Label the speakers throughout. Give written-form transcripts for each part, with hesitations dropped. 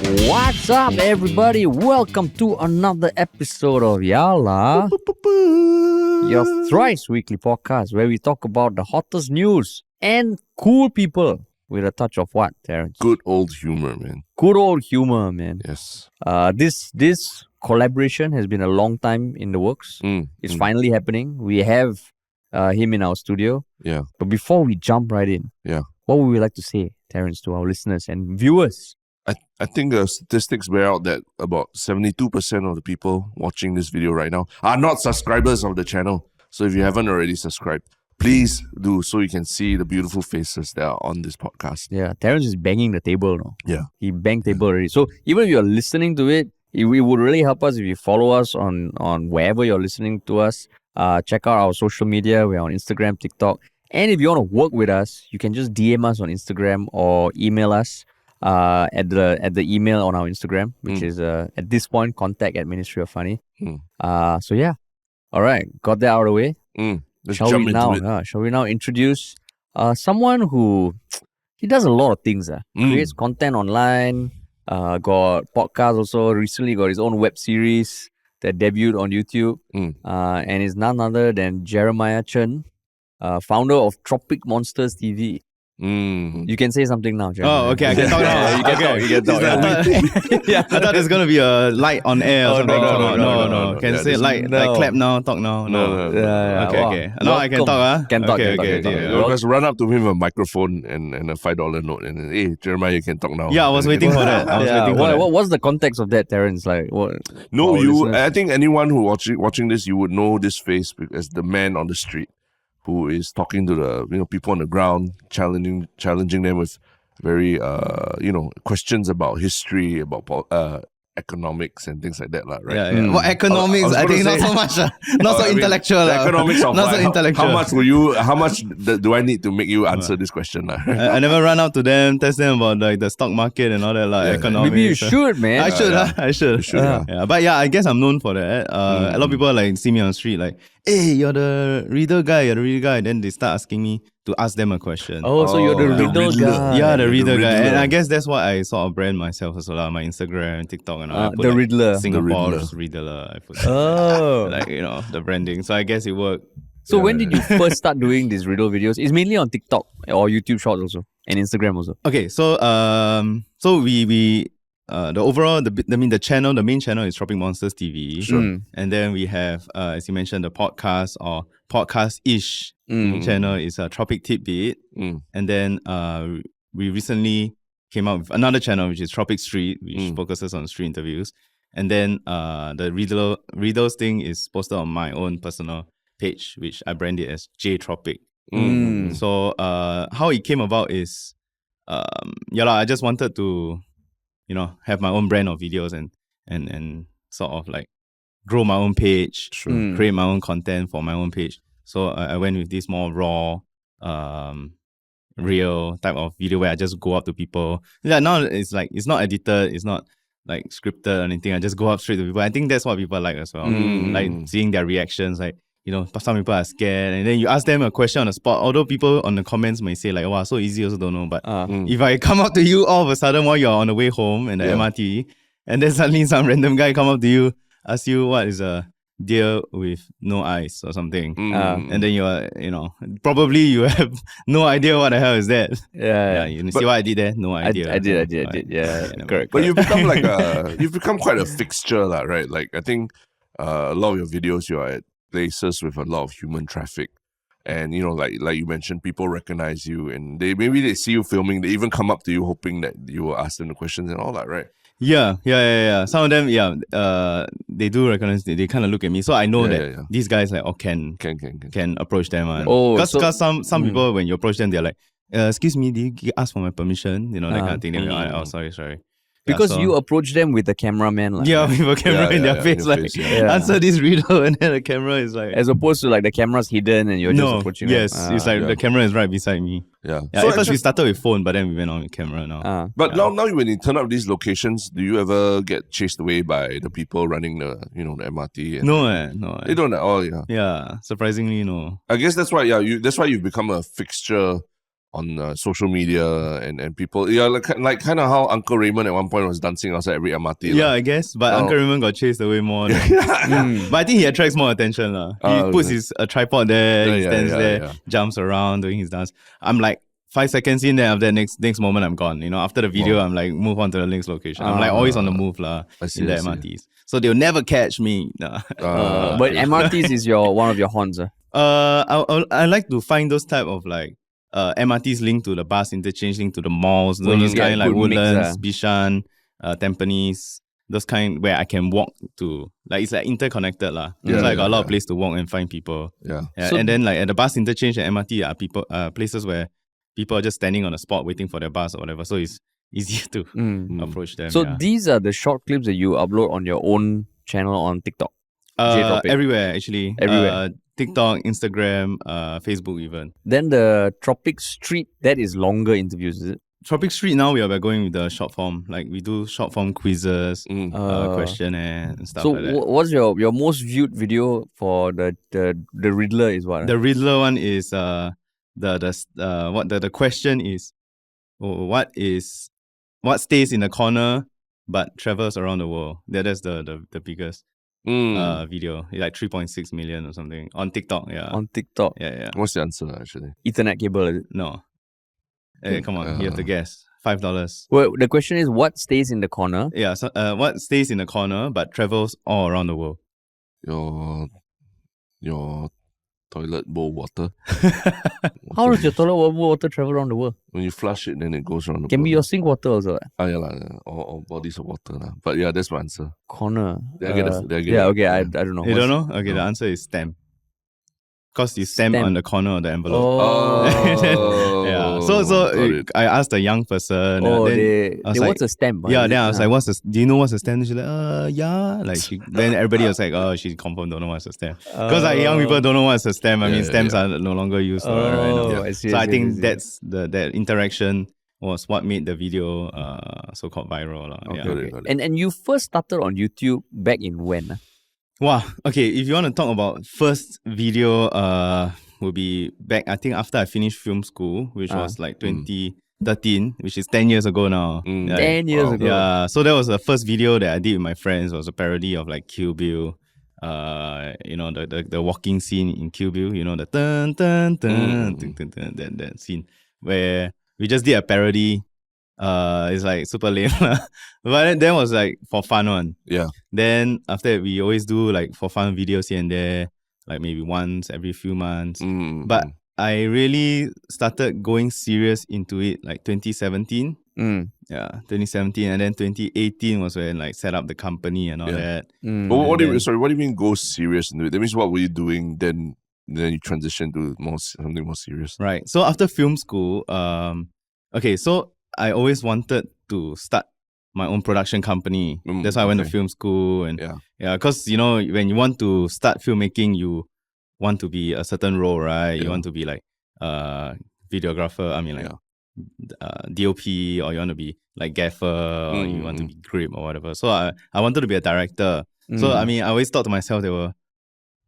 Speaker 1: What's up, everybody? Welcome to another episode of Yala, your thrice weekly podcast where we talk about the hottest news and cool people with a touch of what, Terrence?
Speaker 2: Good old humor, man.
Speaker 1: Good old humor, man.
Speaker 2: Yes.
Speaker 1: This collaboration has been a long time in the works. It's finally happening. We have him in our studio.
Speaker 2: Yeah.
Speaker 1: But before we jump right in, what would we like to say, Terrence, to our listeners and viewers?
Speaker 2: I think the statistics bear out that about 72% of the people watching this video right now are not subscribers of the channel. So if you haven't already subscribed, please do so you can see the beautiful faces that are on this podcast.
Speaker 1: Yeah, Terrence is banging the table now.
Speaker 2: Yeah.
Speaker 1: He banged table already. So even if you're listening to it, it would really help us if you follow us on wherever you're listening to us. Check out our social media. We're on Instagram, TikTok. And if you want to work with us, you can just DM us on Instagram or email us at the email on our Instagram, which is at this point contact@Ministry of Funny. So yeah. All right. Got that out of the way. Shall we now introduce someone who he does a lot of things. Creates content online, got podcasts also, recently got his own web series that debuted on YouTube, and is none other than Jeremiah Chen, founder of Tropic Monsters TV. You can say something now, Jeremiah.
Speaker 3: Oh, okay, I can talk now.
Speaker 1: You can talk.
Speaker 3: I thought there's gonna be a light on air or something. No. Can say like clap now, talk now. No. Okay. Now I can talk.
Speaker 1: Can talk.
Speaker 3: Okay.
Speaker 2: Just run up to him with a microphone and a $5 note and then, hey, Jeremiah, you can talk now.
Speaker 3: Yeah, I was waiting for that.
Speaker 1: What's the context of that, Terrence? Like, what?
Speaker 2: No, I think anyone who watching this, you would know this face as the man on the street who is talking to the people on the ground, challenging them with very questions about history, about economics and things like that, right?
Speaker 3: Yeah. Well, economics, I think not so much, not so intellectual.
Speaker 2: The economics of
Speaker 3: not so intellectual.
Speaker 2: How much do I need to make you answer this question?
Speaker 3: I never run out to them, test them about like the stock market and all that, economics.
Speaker 1: Maybe you should, man.
Speaker 3: I should. But yeah, I guess I'm known for that. A lot of people like see me on the street like, hey, you're the Riddler guy. Then they start asking me to ask them a question.
Speaker 1: So you're the Riddler guy.
Speaker 3: Yeah, the Riddler guy. And I guess that's why I sort of brand myself as well. My Instagram, TikTok, and all.
Speaker 1: The Riddler.
Speaker 3: Singapore's Riddler. I put the branding. So I guess it worked.
Speaker 1: So when did you first start doing these riddle videos? It's mainly on TikTok or YouTube Shorts also, and Instagram also.
Speaker 3: Okay, so we the main channel is Tropic Monsters TV.
Speaker 2: Sure.
Speaker 3: And then we have, as you mentioned, the podcast or podcast-ish channel is Tropic Tidbit. And then we recently came out with another channel, which is Tropic Street, which focuses on street interviews. And then the Riddles thing is posted on my own personal page, which I branded as J Tropic. So how it came about is, I just wanted to have my own brand of videos and sort of like grow my own page, create my own content for my own page. So I went with this more raw, real type of video where I just go up to people. Yeah, now it's like, it's not edited, it's not like scripted or anything. I just go up straight to people. I think that's what people like as well. Like seeing their reactions, like, some people are scared, and then you ask them a question on the spot. Although people on the comments may say like, "Wow, so easy," also don't know. But if I come up to you all of a sudden while you're on the way home in the MRT, and then suddenly some random guy come up to you, ask you what is a deer with no eyes or something, and then you're, probably you have no idea what the hell is that. You see what I did there? No idea.
Speaker 1: I did. Yeah, correct.
Speaker 2: But you've become you've become quite a fixture, right? Like I think a lot of your videos, you are at places with a lot of human traffic, and like you mentioned, people recognize you, and they see you filming, they even come up to you hoping that you will ask them the questions and all that, right?
Speaker 3: Yeah. Some of them, they do recognize. They kind of look at me, so I know that these guys can approach them. Because some people, when you approach them, they're like, "Excuse me, did you ask for my permission?" That kind of thing. They're like, "Oh, sorry."
Speaker 1: Because you approach them with the cameraman.
Speaker 3: With a camera in their face. Answer this riddle, and then the camera is like...
Speaker 1: As opposed to like the camera's hidden and you're just approaching them.
Speaker 3: It's like the camera is right beside me.
Speaker 2: So
Speaker 3: at first we started with phone, but then we went on with camera now.
Speaker 2: But now when you turn up these locations, do you ever get chased away by the people running the the MRT?
Speaker 3: No.
Speaker 2: They don't. Oh, yeah.
Speaker 3: Yeah, surprisingly, no.
Speaker 2: I guess that's why. That's why you've become a fixture on social media and people. Yeah, like kind of how Uncle Raymond at one point was dancing outside every MRT.
Speaker 3: Yeah, I guess. But Uncle Raymond got chased away more. But I think he attracts more attention. He puts his tripod there, he stands there, jumps around doing his dance. I'm like 5 seconds in there, after the next moment I'm gone. After the video, I'm like move on to the next location. I'm like always on the move in the MRTs. So they'll never catch me.
Speaker 1: But MRTs is one of your haunts.
Speaker 3: I like to find those type of like MRTs linked to the bus interchange, linked to the malls, those kind like Woodlands, Bishan, Tampines, those kind where I can walk to. Like it's like interconnected lah. So I got a lot of place to walk and find people. So, and then like at the bus interchange and MRT are places where people are just standing on the spot waiting for their bus or whatever. So it's easier to approach them.
Speaker 1: So these are the short clips that you upload on your own channel on TikTok?
Speaker 3: Everywhere actually.
Speaker 1: Everywhere.
Speaker 3: TikTok, Instagram, Facebook even.
Speaker 1: Then the Tropic Street, that is longer interviews, is it?
Speaker 3: Tropic Street now we are going with the short form. Like we do short form quizzes, questionnaire and stuff like that.
Speaker 1: So what's your most viewed video for the Riddler is what?
Speaker 3: The Riddler one is the question is what stays in the corner but travels around the world. That's the biggest video. It's like 3.6 million or something on TikTok. Yeah.
Speaker 1: On TikTok.
Speaker 3: Yeah.
Speaker 2: What's the answer actually?
Speaker 1: Ethernet cable, is it?
Speaker 3: No. Hey, come on, you have to guess. $5.
Speaker 1: Well, the question is what stays in the corner?
Speaker 3: Yeah. So, what stays in the corner but travels all around the world?
Speaker 2: Your toilet bowl water.
Speaker 1: How does your toilet bowl water travel around the world?
Speaker 2: When you flush it, then it goes around the
Speaker 1: Can
Speaker 2: world.
Speaker 1: be your sink water also.
Speaker 2: Or bodies of water. But yeah, that's my answer.
Speaker 1: Corner.
Speaker 2: I
Speaker 1: don't know.
Speaker 3: You don't know? Okay, the answer is stamp. Because you stamp on the corner of the envelope.
Speaker 2: Oh.
Speaker 3: Yeah. So I asked a young person.
Speaker 1: What's a stamp?
Speaker 3: Yeah, then I was like, do you know what's a stamp? She's like, yeah. Like then everybody was like, oh, she confirmed don't know what's a stamp. Because like young people don't know what's a stamp. I mean, stamps are no longer used right now. I think that's that interaction was what made the video so-called viral.
Speaker 2: Okay.
Speaker 1: And you first started on YouTube back in when?
Speaker 3: Wow. Okay, if you want to talk about first video, will be back, I think after I finished film school, which was like 2013, which is 10 years ago now.
Speaker 1: 10 years ago.
Speaker 3: Yeah, so that was the first video that I did with my friends. It was a parody of like Kill Bill. The walking scene in Kill Bill, the dun dun dun, dun, dun, dun, that scene where we just did a parody. It's like super lame. But then was like for fun one.
Speaker 2: Yeah.
Speaker 3: Then after that, we always do like for fun videos here and there, like maybe once every few months. But I really started going serious into it like 2017. Yeah, 2017, and then 2018 was when like set up the company and all that.
Speaker 2: But what do you mean go serious into it? That means what were you doing then you transition to something more serious?
Speaker 3: Right. So after film school, so I always wanted to start my own production company. That's why I went to film school. And because, when you want to start filmmaking, you want to be a certain role, right? You want to be like videographer, DOP, or you want to be like gaffer, or you want to be grip or whatever. So I wanted to be a director. So, I always thought to myself there were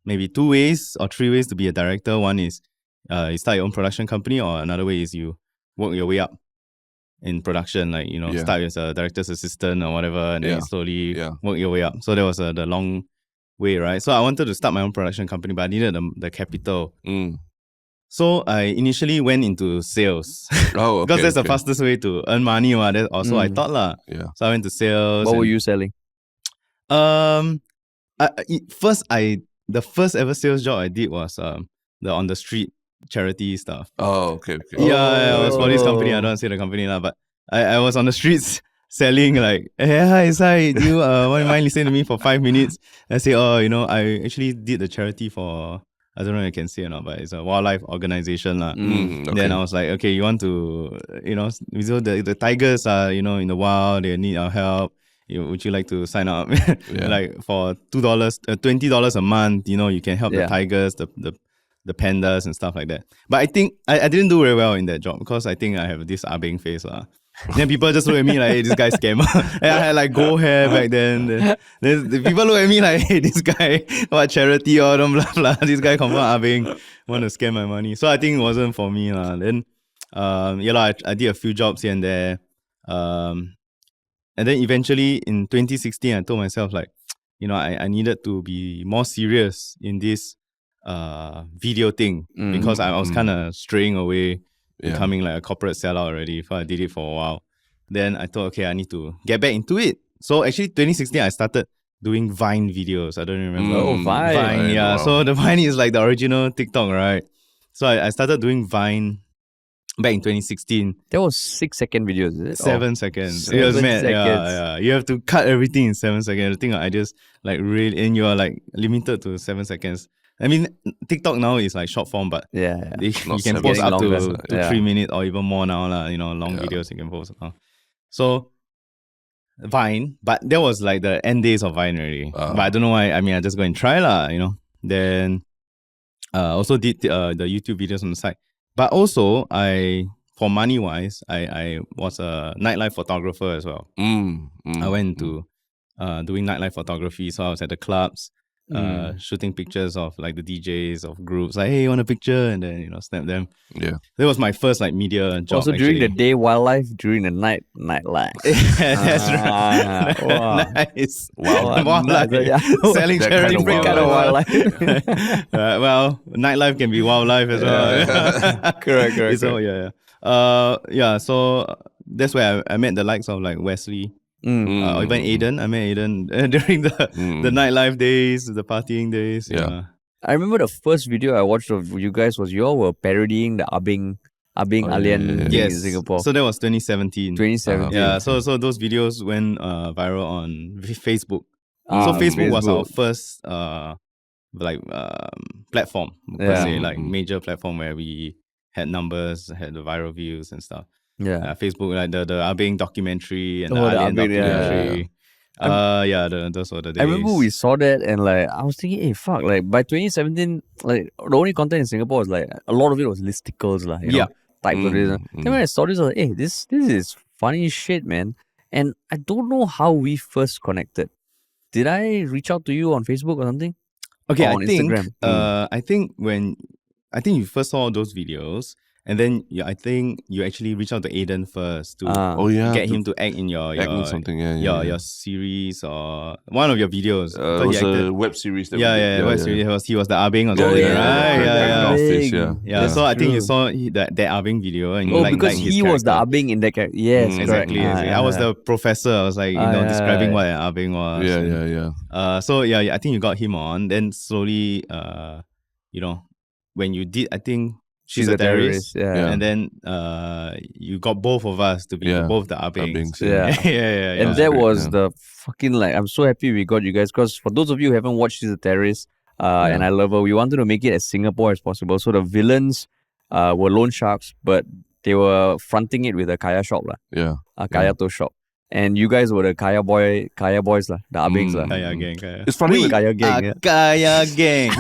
Speaker 3: maybe 2 ways or 3 ways to be a director. One is you start your own production company, or another way is you work your way up in production, like, start as a director's assistant or whatever, and then you slowly work your way up. So that was the long way, right? So I wanted to start my own production company, but I needed the capital. So I initially went into sales. Because that's the fastest way to earn money. Also, I thought lah.
Speaker 2: Yeah.
Speaker 3: So I went to sales.
Speaker 1: What were you selling?
Speaker 3: The first ever sales job I did was the on the street charity stuff.
Speaker 2: Oh, okay.
Speaker 3: Yeah, it was for this company. I don't want to say the company now, but I was on the streets selling like, hey, hi, do you want to mind listening to me for 5 minutes? I say, I actually did the charity for, I don't know if I can say or not, but it's a wildlife organization. Okay. Then I was like, okay, you want to, the tigers are, in the wild, they need our help. Would you like to sign up? Like for $2, $20 a month, you can help the tigers, the pandas and stuff like that. But I think I didn't do very well in that job because I think I have this Ah-beng face. Then people just look at me like, hey, this guy's scammer. And I had like gold hair back then. Then the people look at me like, hey, this guy, what charity or blah blah. This guy confirm Ah-beng want to scam my money. So I think it wasn't for me. Then I did a few jobs here and there. And then eventually in 2016, I told myself like, I needed to be more serious in this video thing because I was kind of straying away, becoming like a corporate sellout already. If I did it for a while, then I thought, okay, I need to get back into it. So actually, 2016, I started doing Vine videos. I don't remember.
Speaker 1: Oh, Vine.
Speaker 3: Vine, yeah.
Speaker 2: Wow.
Speaker 3: So the Vine is like the original TikTok, right? So I started doing Vine back in 2016.
Speaker 1: That was 6-second videos, is it?
Speaker 3: 7 seconds. It was
Speaker 1: 7
Speaker 3: mad. Yeah,
Speaker 1: seconds.
Speaker 3: yeah. You have to cut everything in 7 seconds. The thing I just like really, and you are like limited to 7 seconds. I mean, TikTok now is like short form, but
Speaker 1: Yeah.
Speaker 3: you
Speaker 2: Not
Speaker 3: can
Speaker 2: 7
Speaker 3: post up
Speaker 1: seconds.
Speaker 3: to
Speaker 1: Yeah.
Speaker 3: 3 minutes or even more now, long videos you can post now. So Vine, but that was like the end days of Vine already. But I don't know why. I mean, I just go and try lah, Then also did the YouTube videos on the side. But also for money wise, I was a nightlife photographer as well. I went to doing nightlife photography. So I was at the clubs, shooting pictures of like the DJs of groups. Like, hey, you want a picture? And then snap them.
Speaker 2: Yeah.
Speaker 3: That was my first like media job.
Speaker 1: Also during the day wildlife, during the night nightlife.
Speaker 3: That's right.
Speaker 1: Wow.
Speaker 3: Nice.
Speaker 1: Wildlife. Yeah.
Speaker 3: Selling
Speaker 2: That
Speaker 3: charity
Speaker 2: kind of
Speaker 3: kind of
Speaker 1: wildlife.
Speaker 3: wildlife. Well, nightlife can be wildlife as well.
Speaker 1: Correct.
Speaker 3: So so that's where I met the likes of like Wesley. Or even Aiden. I met Aiden during the nightlife days, the partying days.
Speaker 2: Yeah.
Speaker 1: I remember the first video I watched of you guys was you all were parodying the Abing Alien thing in Singapore.
Speaker 3: So that was 2017.
Speaker 1: 2017.
Speaker 3: Yeah, so those videos went viral on Facebook. So Facebook was our first platform, per se, like major platform where we had numbers, had the viral views and stuff.
Speaker 1: Yeah.
Speaker 3: Facebook, like the Abing documentary and the
Speaker 1: the
Speaker 3: Alien
Speaker 1: Abing,
Speaker 3: documentary. Those were the days.
Speaker 1: I remember we saw that and like I was thinking, hey, fuck, like by 2017, like the only content in Singapore was like a lot of it was listicles, like, you know, types of this. Then when I saw this, I was like, hey, this is funny shit, man. And I don't know how we first connected. Did I reach out to you on Facebook or something?
Speaker 3: Okay,
Speaker 1: or on Instagram?
Speaker 3: I think you first saw those videos. And then I think you actually reached out to Aiden first to get him to act in your
Speaker 2: something,
Speaker 3: your series or one of your videos.
Speaker 2: It was a web series.
Speaker 3: Web series. He was the Abing or something, right? So I think you saw that Abing video and you
Speaker 1: because he was the Abing in that character. Yes,
Speaker 3: exactly. I was the professor. I was like describing what an Abing was. So I think you got him on. Then slowly, when you did, I think. She's a terrorist. And then you got both of us to be both the Abings.
Speaker 1: And that was the fucking, like, I'm so happy we got you guys, because for those of you who haven't watched She's a Terrorist, and I love her, we wanted to make it as Singapore as possible. So the villains were loan sharks, but they were fronting it with a kaya shop. A kaya to shop. And you guys were the kaya boys, the Abings.
Speaker 3: Kaya gang.
Speaker 2: It's funny.
Speaker 1: Kaya gang.
Speaker 3: Kaya gang.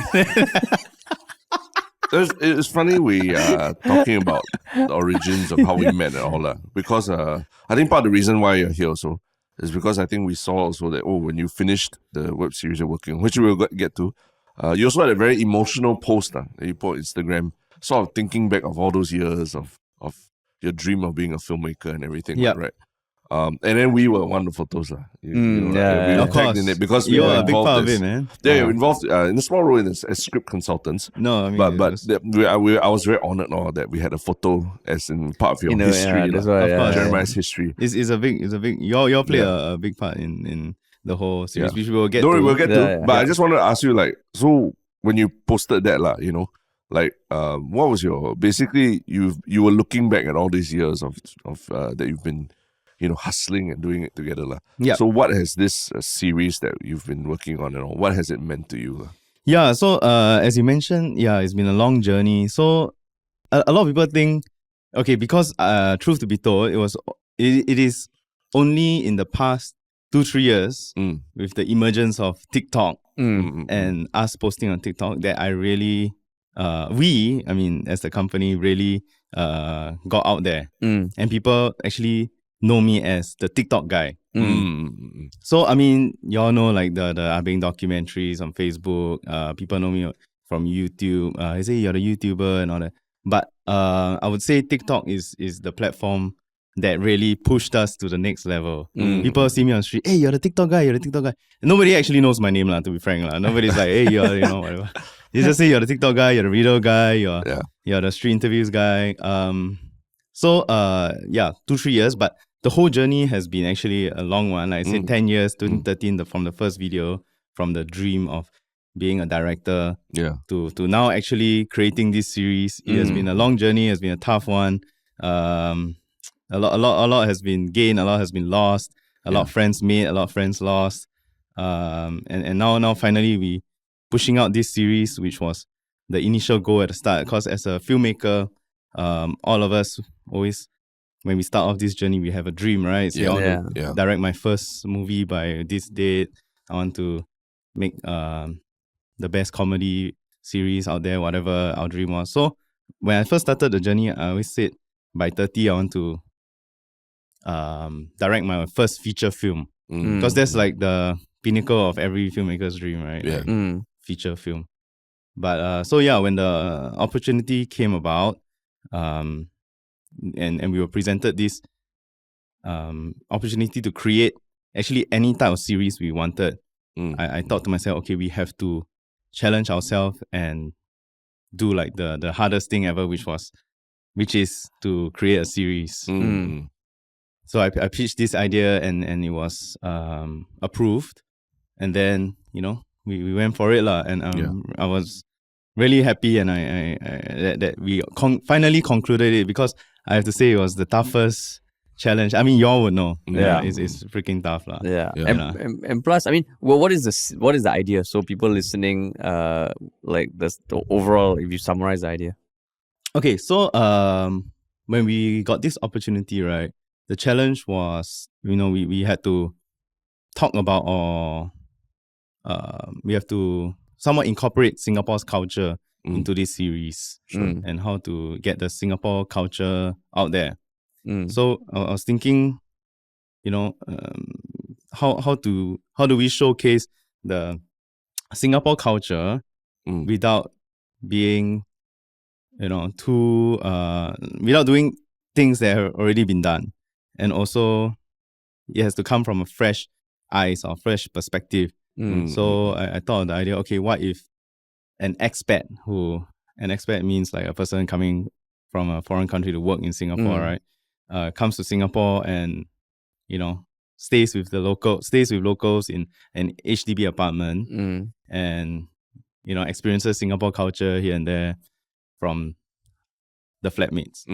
Speaker 2: It's funny we are talking about the origins of how we met and all that, because I think part of the reason why you're here also is because I think we saw also that when you finished the web series you're working on, which we will get to, you also had a very emotional post that you put on Instagram, sort of thinking back of all those years of your dream of being a filmmaker and everything, right? And then we were one of the photos. We were tagged in it because we were
Speaker 3: a big part
Speaker 2: involved
Speaker 3: of it, man.
Speaker 2: Yeah, we're involved in a small role as script consultants.
Speaker 3: No, I mean,
Speaker 2: I was very honored that we had a photo as in part of your history.
Speaker 1: That's why,
Speaker 2: Jeremiah's history.
Speaker 3: It's a big. You play a big part in the whole series, which we will get to.
Speaker 2: We'll get to. But I just wanted to ask you, like, so when you posted that, what was your, basically you were looking back at all these years of that you've been, hustling and doing it together. So what has this series that you've been working on and all, what has it meant to you?
Speaker 3: Yeah, so as you mentioned, it's been a long journey. So a lot of people think, okay, because truth to be told, it is only in the past 2-3 years with the emergence of TikTok and us posting on TikTok that I really, as the company, really got out there. And people actually know me as the TikTok guy. So, y'all know like the Abing documentaries on Facebook. People know me from YouTube. They say you're the YouTuber and all that. But I would say TikTok is the platform that really pushed us to the next level. People see me on the street, hey, you're the TikTok guy, Nobody actually knows my name, to be frank. Nobody's like, hey, you're, whatever. You just say you're the TikTok guy, you're the video guy, you're the street interviews guy. So 2-3 years, but the whole journey has been actually a long one. Like I said, 10 years, 2013, from the first video, from the dream of being a director to now actually creating this series. It has been a long journey. It has been a tough one. A lot has been gained. A lot has been lost. A lot of friends made. A lot of friends lost. And now finally we pushing out this series, which was the initial goal at the start. Because as a filmmaker, all of us always, when we start off this journey, we have a dream, right? So I want to direct my first movie by this date. I want to make the best comedy series out there, whatever our dream was. So when I first started the journey, I always said by 30, I want to direct my first feature film. Because that's like the pinnacle of every filmmaker's dream, right?
Speaker 2: Yeah.
Speaker 3: Like, feature film. But when the opportunity came about, and we were presented this opportunity to create actually any type of series we wanted, I thought to myself, okay, we have to challenge ourselves and do like the hardest thing ever, which is to create a series. So I pitched this idea and it was approved, and then we went for it and I was really happy, and I that we finally concluded it, because I have to say it was the toughest challenge. I mean, y'all would know. It's freaking tough, lah.
Speaker 1: And plus, I mean, well, what is the idea? So people listening, like the overall, if you summarize the idea.
Speaker 3: Okay, so when we got this opportunity, right, the challenge was, we had to talk about we have to somewhat incorporate Singapore's culture into this series, and how to get the Singapore culture out there. So I was thinking, how do we showcase the Singapore culture without being, without doing things that have already been done, and also it has to come from a fresh eyes or fresh perspective. So I thought of the idea, okay, what if an expat means like a person coming from a foreign country to work in Singapore, right? Comes to Singapore and, stays with locals in an HDB apartment, and, experiences Singapore culture here and there from the flatmates.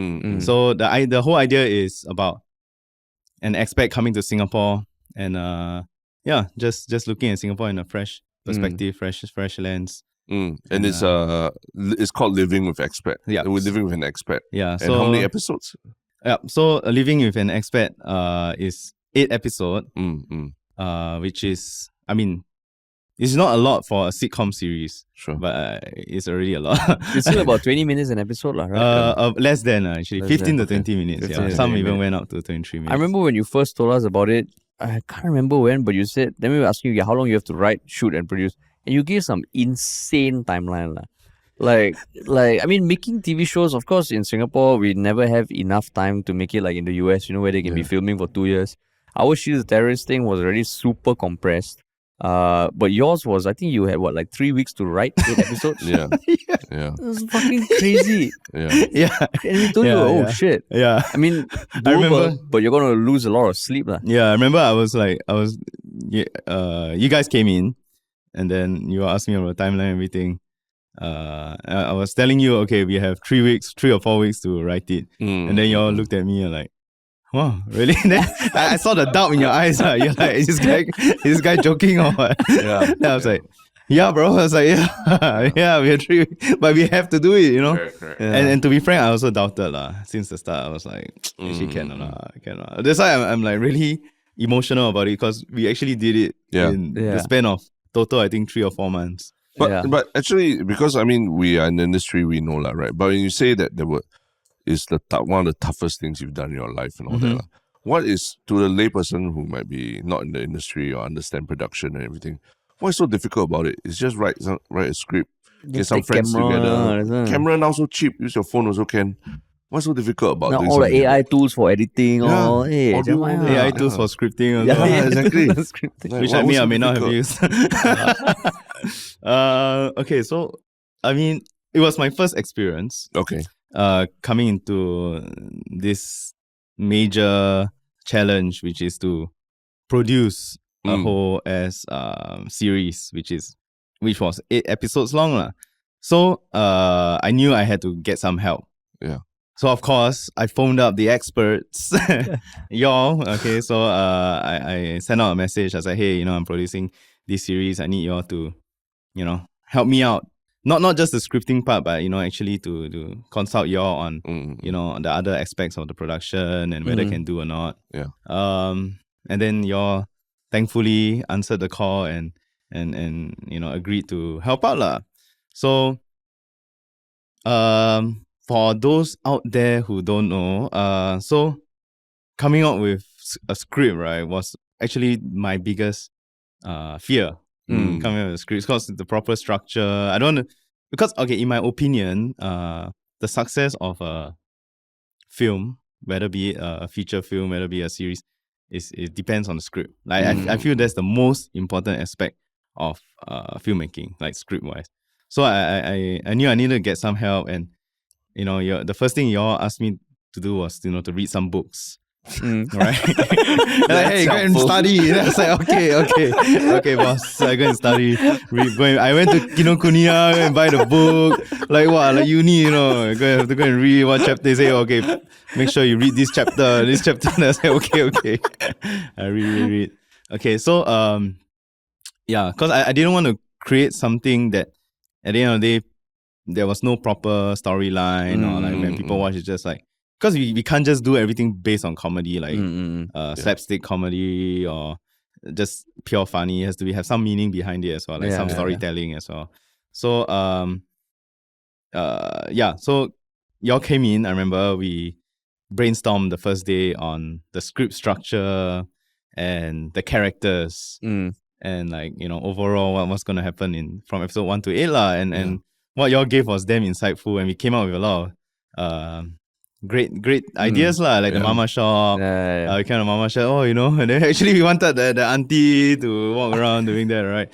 Speaker 3: So the whole idea is about an expat coming to Singapore and just looking at Singapore in a fresh perspective, fresh lens.
Speaker 2: And it's called Living with Expat. Yeah, we're living with an expat.
Speaker 3: Yeah.
Speaker 2: And
Speaker 3: so
Speaker 2: how many episodes?
Speaker 3: Yeah. So Living with an Expat is 8 episodes. Which is, I mean, it's not a lot for a sitcom series.
Speaker 2: Sure.
Speaker 3: But it's already a lot.
Speaker 1: It's still about 20 minutes an episode, right?
Speaker 3: Less than actually, 15 to 20 minutes. Yeah. Some even went up to 23 minutes.
Speaker 1: I remember when you first told us about it, I can't remember when, but you said, then we were asking you how long you have to write, shoot, and produce. And you gave some insane timeline. Like, I mean, making TV shows, of course, in Singapore, we never have enough time to make it like in the US, where they can be filming for 2 years. Our She's a Terrorist thing was already super compressed. But yours was, I think you had 3 weeks to write 8 episodes?
Speaker 2: Yeah.
Speaker 1: It was fucking crazy.
Speaker 3: Yeah.
Speaker 1: And we told you, shit.
Speaker 3: Yeah.
Speaker 1: I mean,
Speaker 3: I remember,
Speaker 1: but you're going to lose a lot of sleep.
Speaker 3: Yeah, I remember you guys came in, and then you asked me about the timeline and everything. I was telling you, okay, we have 3 or 4 weeks to write it. And then you all looked at me and like, wow, really? Then I saw the doubt in your eyes. You're like, is this guy joking or what?
Speaker 2: Yeah.
Speaker 3: Then I was like, yeah, bro. I was like, yeah, we have 3 weeks, but we have to do it,
Speaker 2: Correct.
Speaker 1: Yeah.
Speaker 3: And to be frank, I also doubted since the start. I was like, she cannot. That's why I'm like really emotional about it, because we actually did it in the span of total, I think 3 or 4 months.
Speaker 2: But actually, because I mean, we are in the industry, we know right? But when you say that is one of the toughest things you've done in your life and all that, what is, to the layperson who might be not in the industry or understand production and everything, what is so difficult about it? It's just write a script, get some friends together. Camera now so cheap. Use your phone also can. What's so difficult about
Speaker 1: now
Speaker 2: doing
Speaker 1: all the
Speaker 2: something
Speaker 1: AI
Speaker 2: like
Speaker 1: tools for editing,
Speaker 2: Yeah,
Speaker 1: hey,
Speaker 2: audio,
Speaker 1: jangan
Speaker 2: all
Speaker 1: lah.
Speaker 3: AI tools for scripting also.
Speaker 2: Yeah, exactly.
Speaker 1: Scripting.
Speaker 2: Like,
Speaker 3: Which
Speaker 2: what
Speaker 3: I
Speaker 2: was
Speaker 3: may
Speaker 2: so
Speaker 3: or may not have
Speaker 2: difficult?
Speaker 3: used. Okay, so I mean, it was my first experience
Speaker 2: Okay.
Speaker 3: coming into this major challenge, which is to produce a whole as series, which was 8 episodes long lah. So I knew I had to get some help.
Speaker 2: Yeah.
Speaker 3: So of course I phoned up the experts, y'all. Okay, so I sent out a message. I said, hey, I'm producing this series. I need y'all to, help me out. Not just the scripting part, but actually to consult y'all on on the other aspects of the production and whether can do or not.
Speaker 2: Yeah.
Speaker 3: And then y'all thankfully answered the call and agreed to help out lah. So for those out there who don't know, so coming up with a script, right, was actually my biggest fear. Coming up with a script, because the proper structure. I don't want to, because okay, in my opinion, the success of a film, whether be it a feature film, whether be a series, it depends on the script. Like I feel that's the most important aspect of filmmaking, like script wise. So I knew I needed to get some help, and the first thing y'all asked me to do was to read some books. Right? Like, hey, go and study. And I was like, okay, boss. So I go and study. I went to Kinokuniya and buy the book. Like what? Like uni, have to go and read one chapter. They say, okay, make sure you read this chapter. And I say, okay. I read. Okay, so yeah, because I didn't want to create something that at the end of the day there was no proper storyline, or like when people watch, it's just like, because we can't just do everything based on comedy, like slapstick comedy or just pure funny. It has to have some meaning behind it as well, like some storytelling as well. So so y'all came in. I remember we brainstormed the first day on the script structure and the characters, and like overall what's gonna happen from episode 1 to 8 lah, and what y'all gave was damn insightful, and we came up with a lot of great ideas lah, like the mama shop. We kind of mama shop. And then actually we wanted the auntie to walk around doing that, right?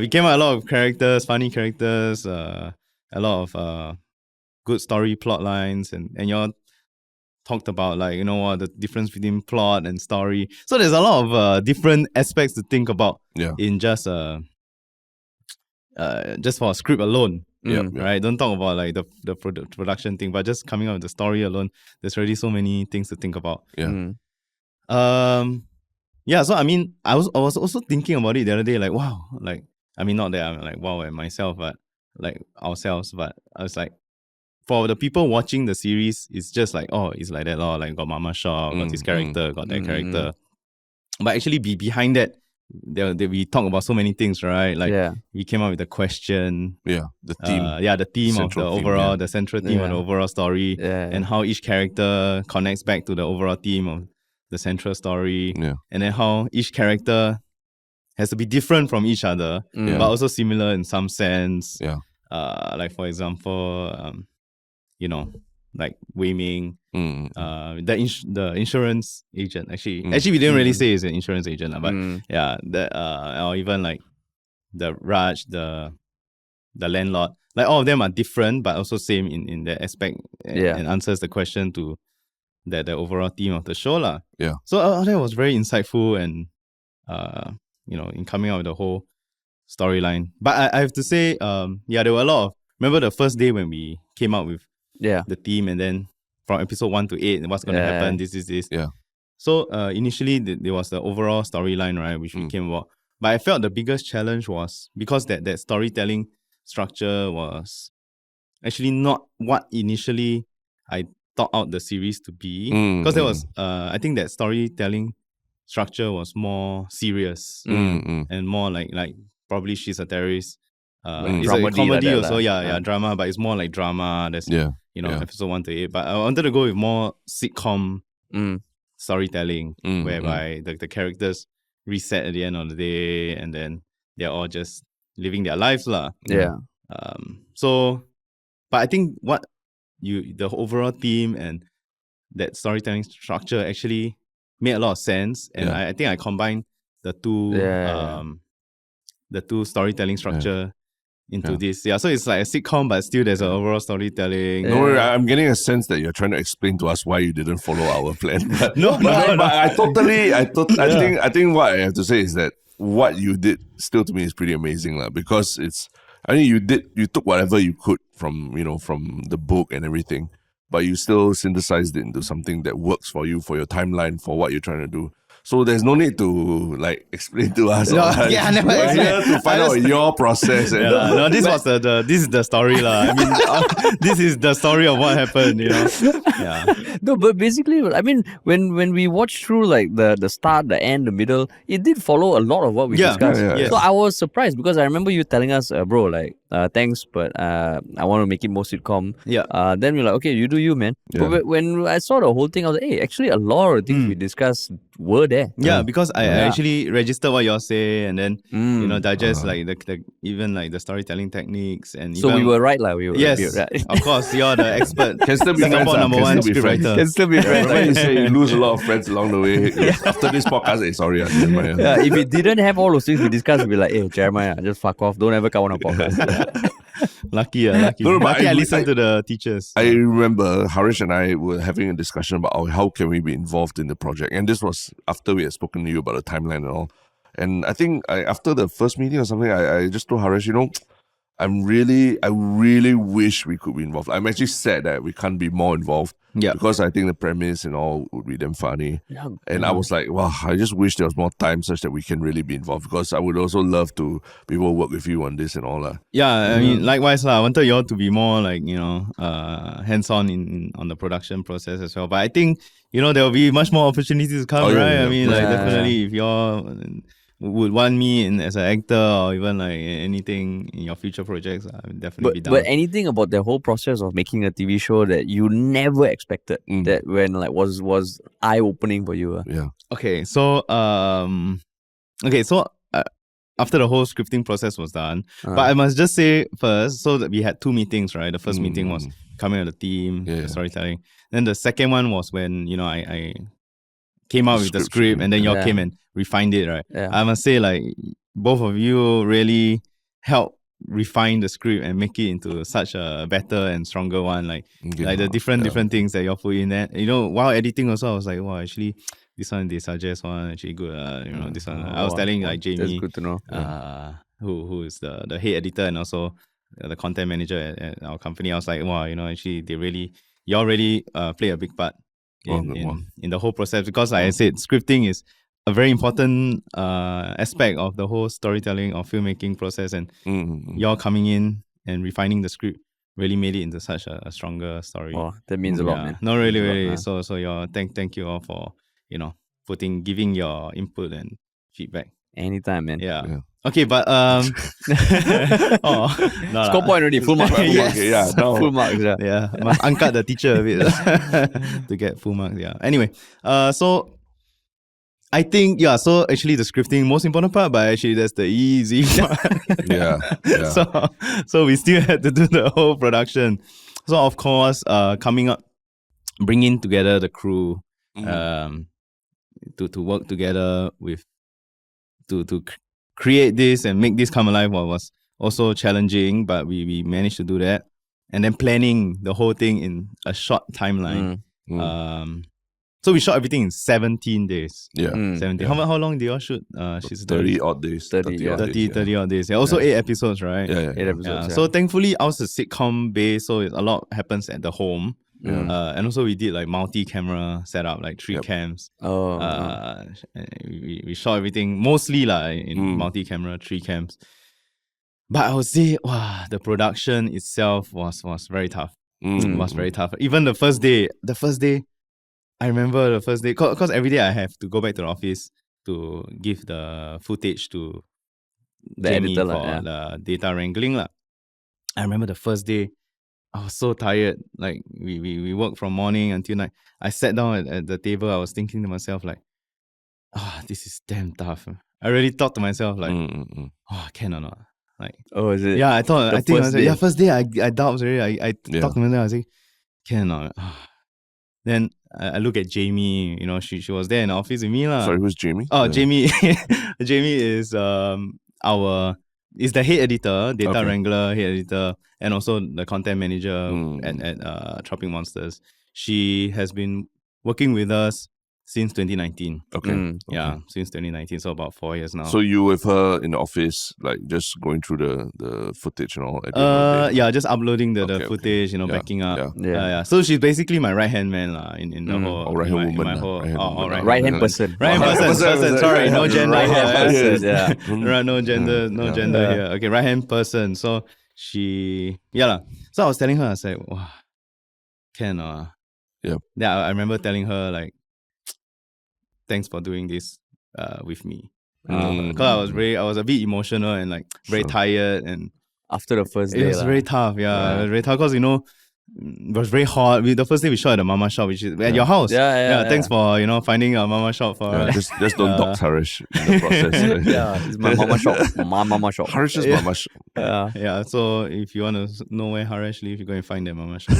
Speaker 3: We came out a lot of characters, funny characters, a lot of good story plot lines, and y'all talked about like the difference between plot and story. So there's a lot of different aspects to think about in just for a script alone. Right, don't talk about like the production thing, but just coming up with the story alone, there's already so many things to think about. So I mean, I was also thinking about it the other day, like wow, like I mean, not that I'm like wow at myself, but like ourselves, but I was like, for the people watching the series, it's just like, oh, it's like that, like got Mama Shaw, got this character, got that character, but actually behind that, we talk about so many things, right? Like we came up with a question, the theme, the theme of the overall, the central theme of the overall story, and how each character connects back to the overall theme of the central story, and then how each character has to be different from each other, but also similar in some sense. Like for example, like Wei Ming, the insurance agent. Actually, we didn't really say he's an insurance agent, but or even like the Raj, the landlord. Like all of them are different, but also same in that aspect, and answers the question to the overall theme of the show lah. So that was very insightful, and in coming out with the whole storyline. But I have to say, there were a lot of. Remember the first day when we came out with the theme, and then from episode 1 to 8, what's going to happen, this. So initially there was the overall storyline, right, which we came about. But I felt the biggest challenge was because that storytelling structure was actually not what initially I thought out the series to be. Because there was, I think that storytelling structure was more serious and more like probably she's a terrorist. It's a comedy like also, drama, but it's more like drama. That's episode 1 to 8. But I wanted to go with more sitcom storytelling, whereby the characters reset at the end of the day, and then they're all just living their lives lah. But I think the overall theme and that storytelling structure actually made a lot of sense, and I think I combined the two storytelling structure into this. Yeah, so it's like a sitcom, but still there's an overall storytelling.
Speaker 2: No, I'm getting a sense that you're trying to explain to us why you didn't follow our plan. But,
Speaker 3: No.
Speaker 2: I think what I have to say is that what you did still to me is pretty amazing, because you took whatever you could from the book and everything, but you still synthesized it into something that works for you, for your timeline, for what you're trying to do. So there's no need to explain to us. We're here to find out your process.
Speaker 3: This is the story lah. I mean, this is the story of what happened. Yeah.
Speaker 1: No, but basically, I mean, when we watched through the start, the end, the middle, it did follow a lot of what we discussed.
Speaker 2: Yeah.
Speaker 1: So I was surprised because I remember you telling us, bro, thanks, but I want to make it more sitcom.
Speaker 3: Yeah.
Speaker 1: Then we're like, okay, you do you, man.
Speaker 2: Yeah.
Speaker 1: But when I saw the whole thing, I was like, hey, actually, a lot of things we discussed were there.
Speaker 3: Yeah, because I actually registered what y'all say and then digest the storytelling techniques and
Speaker 1: so we were right, we were
Speaker 3: yes,
Speaker 1: right.
Speaker 3: Of course, you're the expert.
Speaker 2: Can still be
Speaker 3: Singapore
Speaker 2: friends,
Speaker 3: number one scriptwriter.
Speaker 1: Can still be friends.
Speaker 2: Remember you say you lose a lot of friends along the way. After this podcast, sorry, Jeremiah.
Speaker 1: Yeah, if we didn't have all those things we discussed, we'd be like, hey, Jeremiah, just fuck off. Don't ever come on a podcast.
Speaker 3: Lucky.
Speaker 2: No, but
Speaker 3: I listened to the teachers.
Speaker 2: I remember Harish and I were having a discussion about how can we be involved in the project. And this was after we had spoken to you about the timeline and all. And I think after the first meeting or something, I just told Harish, I really wish we could be involved. I'm actually sad that we can't be more involved.
Speaker 3: Yeah.
Speaker 2: Because I think the premise and all would be damn funny.
Speaker 1: Yeah.
Speaker 2: And I was like, wow, I just wish there was more time such that we can really be involved, because I would also love to be able to work with you on this and all.
Speaker 3: Yeah, I mean, likewise, I wanted you all to be more hands-on on the production process as well. But I think, there will be much more opportunities to come, right?
Speaker 2: Yeah.
Speaker 3: I mean, definitely if y'all would want me as an actor or even anything in your future projects, I would definitely be down.
Speaker 1: But anything about the whole process of making a TV show that you never expected, that when was eye-opening for you?
Speaker 2: Yeah.
Speaker 3: Okay, so after the whole scripting process was done, but I must just say first, so that we had two meetings, right? The first meeting was coming up with the theme, the storytelling. Then the second one was when I came out with the script, and then y'all came and refined it, right?
Speaker 1: Yeah.
Speaker 3: I must say, both of you really helped refine the script and make it into such a better and stronger one. The different things that y'all put in there. While editing also, I was like, wow, actually, this one they suggest one actually good. This one I was telling Jamie,
Speaker 1: that's good to know.
Speaker 3: who is the head editor and also the content manager at our company. I was like, wow, actually y'all really play a big part in the whole process, because like I said, scripting is a very important aspect of the whole storytelling or filmmaking process, and y'all coming in and refining the script really made it into such a stronger story.
Speaker 1: Oh, that means a lot, man.
Speaker 3: No, really. So y'all, thank you all for giving your input and feedback.
Speaker 1: Anytime, man.
Speaker 3: Yeah. Okay, but
Speaker 1: Score point already, full marks.
Speaker 3: Yes.
Speaker 1: Full marks.
Speaker 3: Yeah, must angkat the teacher a bit to get full marks. Yeah. Anyway, so I think so actually the scripting most important part, but actually that's the easy part.
Speaker 2: Yeah.
Speaker 3: So we still had to do the whole production. So of course, bringing together the crew, to work together with to create this and make this come alive was also challenging, but we managed to do that. And then planning the whole thing in a short timeline. So we shot everything in 17 days.
Speaker 2: Yeah.
Speaker 3: 17.
Speaker 2: Yeah.
Speaker 3: How long did y'all shoot? She's
Speaker 2: 30 odd days.
Speaker 3: 30 odd days. Yeah. Also 8 episodes, right?
Speaker 2: Yeah.
Speaker 1: 8 episodes.
Speaker 3: Yeah. So thankfully, I was a sitcom base, so a lot happens at the home. And also we did multi-camera setup, 3 cams. We shot everything mostly in multi-camera, 3 cams. But I would say, the production itself was very tough. It was very tough. Even the first day, I remember the first day, because every day I have to go back to the office to give the footage to
Speaker 1: The
Speaker 3: Jamie
Speaker 1: editor
Speaker 3: for the data wrangling. I remember the first day, I was so tired. We worked from morning until night. I sat down at the table. I was thinking to myself, this is damn tough. I really thought to myself, can or not? Like,
Speaker 1: Oh, is it?
Speaker 3: yeah, I thought,
Speaker 1: The
Speaker 3: I think,
Speaker 1: first day.
Speaker 3: yeah, first day, I doubts already. I talked to her, I was like, can or not? Then I look at Jamie, you know, she was there in the office with me.
Speaker 2: Sorry, who's Jamie?
Speaker 3: Oh, Jamie. Jamie is is the head editor, data wrangler, head editor, and also the content manager at Tropic Monsters. She has been working with us since 2019.
Speaker 2: Okay.
Speaker 3: Yeah, since 2019, so about 4 years now.
Speaker 2: So you with her in the office, like just going through the footage and all at the end of the day?
Speaker 3: Yeah, just uploading the
Speaker 2: Okay,
Speaker 3: footage, you know,
Speaker 2: Yeah,
Speaker 3: backing up.
Speaker 2: yeah.
Speaker 3: So she's basically my right hand man in the whole.
Speaker 2: Or right-hand
Speaker 3: in my
Speaker 2: woman,
Speaker 3: whole
Speaker 2: right-hand woman.
Speaker 1: Right-hand person.
Speaker 3: Right-hand person. Sorry, no gender here.
Speaker 1: Yeah.
Speaker 3: Right, no gender, here. Okay, right-hand person. So she, So I was telling her, I was like, wow, can
Speaker 2: Yep.
Speaker 3: Yeah, I remember telling her like, thanks for doing this with me. Because I was a bit emotional and like very tired, and
Speaker 1: After the first day.
Speaker 3: it was very tough. Yeah, it was very tough because, you know, it was very hot. The first day we shot at the mama shop, which is at your house.
Speaker 1: Yeah.
Speaker 3: Thanks for, you know, finding a mama shop for us.
Speaker 2: Just don't dox Harish in the process.
Speaker 1: Yeah, it's my mama shop. My mama shop.
Speaker 2: Harish's mama shop.
Speaker 3: Yeah, so if you want to know where Harish lives, you go and find their mama shop.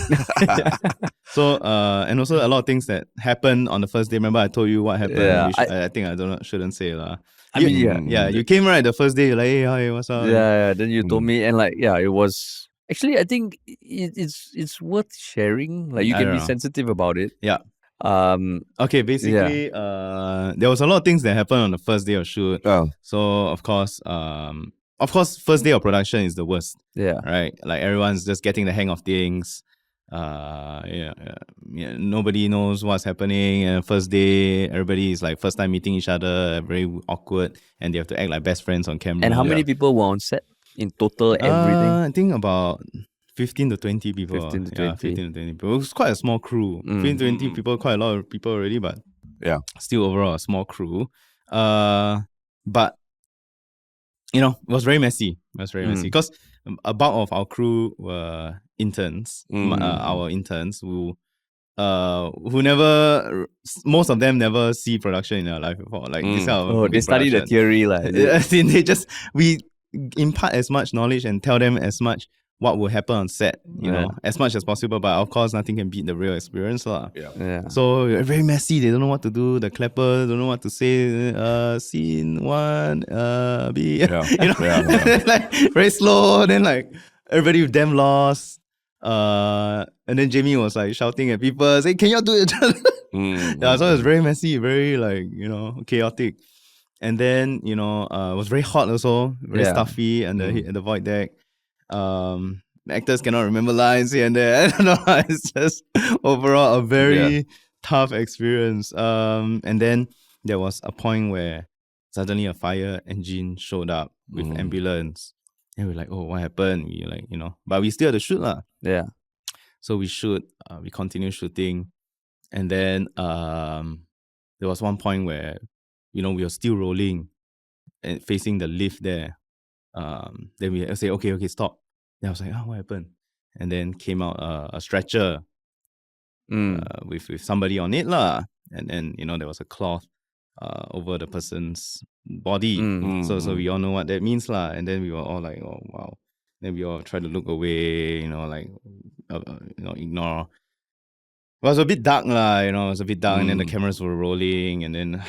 Speaker 3: So, and also a lot of things that happened on the first day. Remember I told you what happened?
Speaker 1: Yeah,
Speaker 3: which I think I shouldn't say lah.
Speaker 1: You
Speaker 3: came right the first day. You're like, hey, hi, what's up?
Speaker 1: Yeah. Then you told me, and like, it was actually. I think it's worth sharing. Like, you
Speaker 3: I
Speaker 1: can
Speaker 3: don't
Speaker 1: be
Speaker 3: know.
Speaker 1: sensitive about it.
Speaker 3: Yeah. Okay, basically, there was a lot of things that happened on the first day of shoot.
Speaker 2: Oh.
Speaker 3: So of course, first day of production is the worst.
Speaker 1: Yeah.
Speaker 3: Right. Like everyone's just getting the hang of things. Nobody knows what's happening. And first day, everybody is like first time meeting each other, very awkward, and they have to act like best friends on camera.
Speaker 1: And how many people were on set in total? Everything.
Speaker 3: I think about 15 to 20 people.
Speaker 1: 15 to 20.
Speaker 3: Yeah, 15 to 20 people. It was quite a small crew. 15 to 20 people, quite a lot of people already, but still overall a small crew. But you know, it was very messy. It was very messy because a bulk of our crew were interns. Our interns who never, most of them never see production in their life before. Like this kind of
Speaker 1: they study the theory like.
Speaker 3: We impart as much knowledge and tell them as much what will happen on set, you know, as much as possible. But of course, nothing can beat the real experience lah.
Speaker 1: Yeah.
Speaker 3: So very messy. They don't know what to do. The clapper don't know what to say. Scene 1, B. You know, like very slow. Then like everybody with them lost. And then Jamie was like shouting at people, say, "Can y'all do it?" Yeah, so it was very messy, very like, you know, chaotic. And then, you know, it was very hot also, very stuffy, and the void deck. Actors cannot remember lines here and there. I don't know. It's just overall a very tough experience. And then there was a point where suddenly a fire engine showed up with ambulance. And we're like, oh, what happened? We like, you know, but we still had to shoot lah.
Speaker 1: Yeah.
Speaker 3: So we shoot, we continue shooting. And then there was one point where, you know, we were still rolling and facing the lift there. Then we say, okay, stop. Then I was like, what happened? And then came out a stretcher with somebody on it lah. And then, you know, there was a cloth over the person's body. So we all know what that means lah. And then we were all like, oh wow. Then we all tried to look away, you know, like ignore. It was a bit dark lah, you know, it was a bit dark, and then the cameras were rolling, and then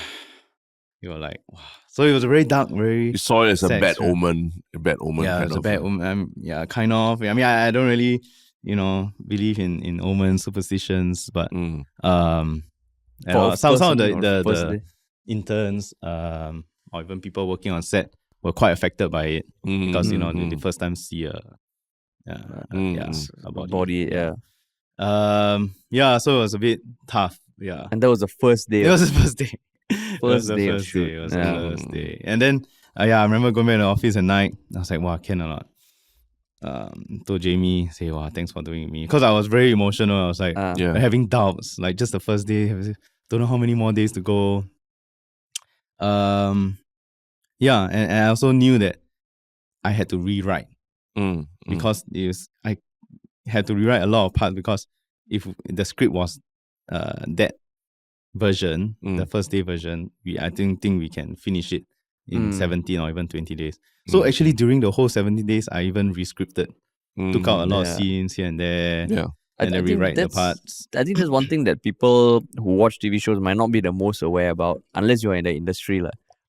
Speaker 3: you were like, wow. So it was a very dark, very.
Speaker 2: You saw it as a
Speaker 3: sad
Speaker 2: bad
Speaker 3: experience.
Speaker 2: omen. A bad omen.
Speaker 3: Yeah,
Speaker 2: kind
Speaker 3: it's a
Speaker 2: of.
Speaker 3: bad omen. Yeah, kind of. I mean, I don't really, you know, believe in omens, superstitions, but some of the interns or even people working on set were quite affected by it because, you know, the first time see a body. Yeah, so it was a bit tough. Yeah.
Speaker 1: And that was the first day.
Speaker 3: It was the first day.
Speaker 1: First day of shoot.
Speaker 3: It was the first day. And then, I remember going back to the office at night. I was like, wow, can or not? Told Jamie, say, wow, thanks for doing it with me. Because I was very emotional. I was like, having doubts. Like, just the first day, don't know how many more days to go. And I also knew that I had to rewrite. Because I had to rewrite a lot of parts, because if the script was that version, the first day version, I didn't think we can finish it in 17 or even 20 days. So actually during the whole 70 days, I even rescripted, took out a lot of scenes here and there, and then rewrite the parts.
Speaker 1: I think that's one thing that people who watch TV shows might not be the most aware about unless you're in the industry.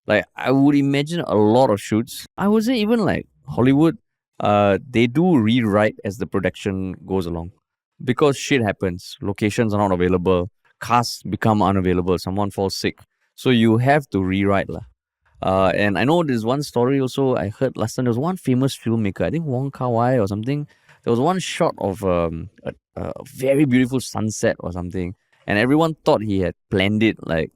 Speaker 1: Like I would imagine a lot of shoots, I would say even like Hollywood, they do rewrite as the production goes along. Because shit happens, locations are not available, casts become unavailable, someone falls sick. So you have to rewrite. And I know there's one story also I heard last time. There was one famous filmmaker, I think Wong Kar-wai or something. There was one shot of a very beautiful sunset or something. And everyone thought he had planned it like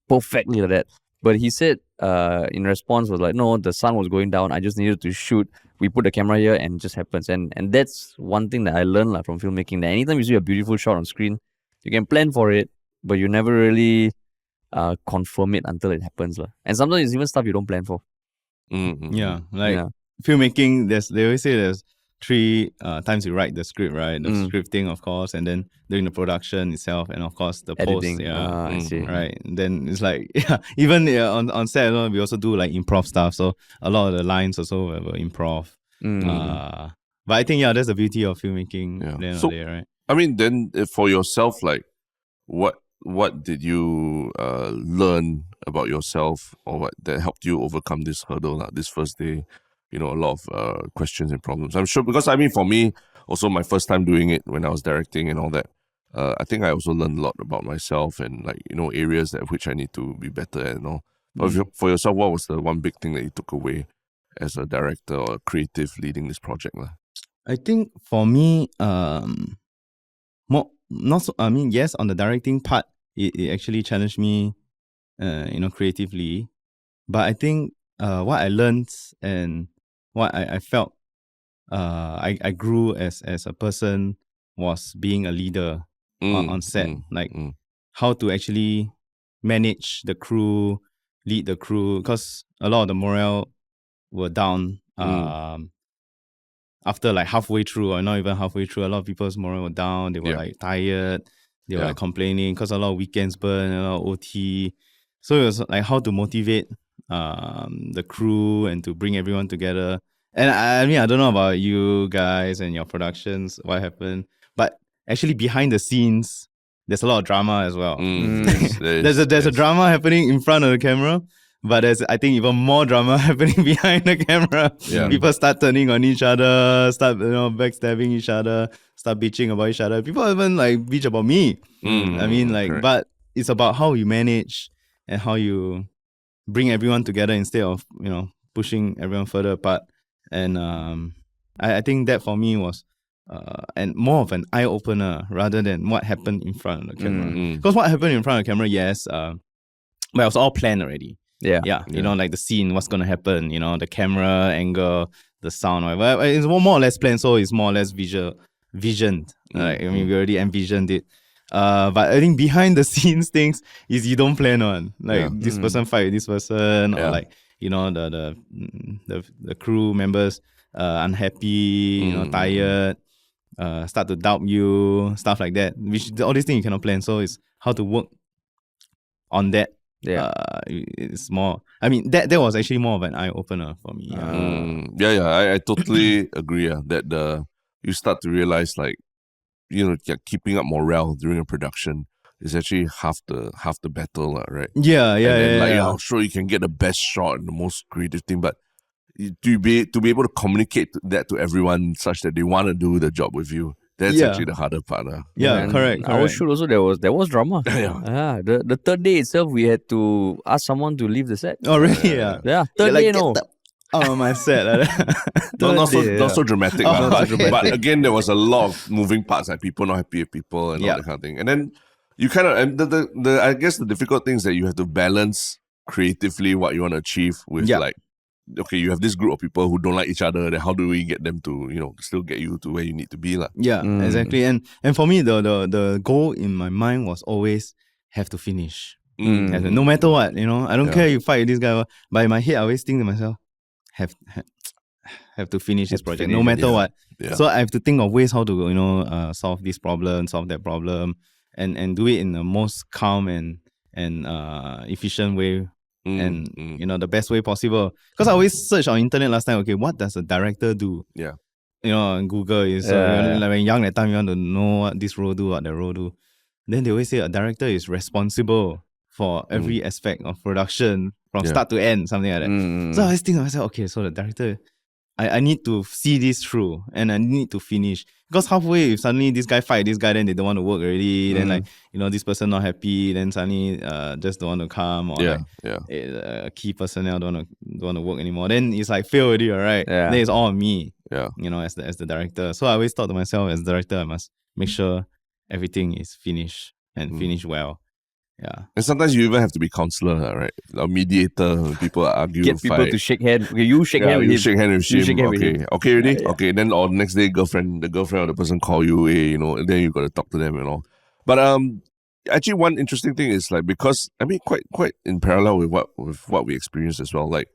Speaker 1: perfectly like that. But he said in response was like, no, the sun was going down. I just needed to shoot. We put the camera here and it just happens. And that's one thing that I learned from filmmaking, that anytime you see a beautiful shot on screen, you can plan for it, but you never really confirm it until it happens. And sometimes it's even stuff you don't plan for.
Speaker 3: Filmmaking, they always say there's 3 times you write the script, right? The scripting, of course, and then during the production itself, and of course the
Speaker 1: editing.
Speaker 3: post.
Speaker 1: I see.
Speaker 3: Right. And then it's like, even on set, we also do like improv stuff. So a lot of the lines also were improv. But I think, that's the beauty of filmmaking. So, right?
Speaker 2: I mean, then for yourself, like, what did you learn about yourself, or what that helped you overcome this hurdle, this first day? A lot of questions and problems. I'm sure, because I mean, for me, also my first time doing it when I was directing and all that, I think I also learned a lot about myself and areas that which I need to be better at and all. But for yourself, what was the one big thing that you took away as a director or a creative leading this project?
Speaker 3: I think for me, yes, on the directing part, it actually challenged me, creatively. But I think what I learned and what I felt I grew as a person was being a leader on set. How to actually manage the crew, lead the crew, because a lot of the morale were down after like halfway through, or not even halfway through. A lot of people's morale were down. They were like tired. They were like complaining because a lot of weekends burn, a lot of OT. So it was like how to motivate the crew and to bring everyone together. And I mean, I don't know about you guys and your productions, what happened, but actually behind the scenes, there's a lot of drama as well. There's a drama happening in front of the camera, but there's, I think, even more drama happening behind the camera. People start turning on each other, start backstabbing each other, start bitching about each other. People even like bitch about me. I mean, like, correct. But it's about how you manage and how you bring everyone together instead of pushing everyone further apart. And I think that for me was and more of an eye opener rather than what happened in front of the camera. Because what happened in front of the camera, yes, but it was all planned already. Like the scene, what's gonna happen, the camera angle, the sound, whatever. It's more or less planned, so it's more or less visioned. Right? I mean, we already envisioned it. But I think behind the scenes things is you don't plan on. Like this person fight with this person, or like the crew members unhappy, tired, start to doubt you, stuff like that. Which all these things you cannot plan. So it's how to work on that. It's more. I mean, that was actually more of an eye opener for me.
Speaker 2: I totally agree. That you start to realize like, keeping up morale during a production is actually half the battle, right? Sure, you can get the best shot and the most creative thing, but to be able to communicate that to everyone such that they want to do the job with you, that's actually the harder part.
Speaker 3: Correct.
Speaker 1: Our shoot also there was drama. The third day itself, we had to ask someone to leave the set.
Speaker 3: Oh really?
Speaker 1: Third day,
Speaker 3: my set.
Speaker 2: not so dramatic. But again, there was a lot of moving parts, like people not happy with people and all that kind of thing. And then you kind of, and the I guess the difficult thing is that you have to balance creatively what you want to achieve with like, okay, you have this group of people who don't like each other, then how do we get them to, still get you to where you need to be?
Speaker 3: Exactly. And for me, the goal in my mind was always have to finish. No matter what, I don't care if you fight with this guy, but in my head, I always think to myself, have to finish this project, no matter what. So I have to think of ways how to solve this problem, solve that problem, and do it in the most calm and efficient way and the best way possible. Because I always search on internet last time. Okay, what does a director do?
Speaker 2: Yeah.
Speaker 3: On Google is like when young that time you want to know what this role do, what that role do. Then they always say a director is responsible for every aspect of production from start to end, something like that. So I always think to myself, okay, so the director, I need to see this through and I need to finish. Because halfway, if suddenly this guy fight this guy, then they don't want to work already. Then like, this person not happy, then suddenly just don't want to come, or key personnel don't want to work anymore. Then it's like fail already, right? Then it's all on me.
Speaker 2: Yeah.
Speaker 3: As the director. So I always thought to myself, as director, I must make sure everything is finished and finished well. Yeah.
Speaker 2: And sometimes you even have to be counselor, right? A mediator when people argue.
Speaker 1: Get people to shake hand. Okay, you shake hand with him.
Speaker 2: Shake hand with him.
Speaker 1: Shake hand with him.
Speaker 2: Okay, ready? Okay, then or next day the girlfriend or the person call you, and then you got to talk to them, But actually one interesting thing is like, because I mean quite in parallel with what we experienced as well, like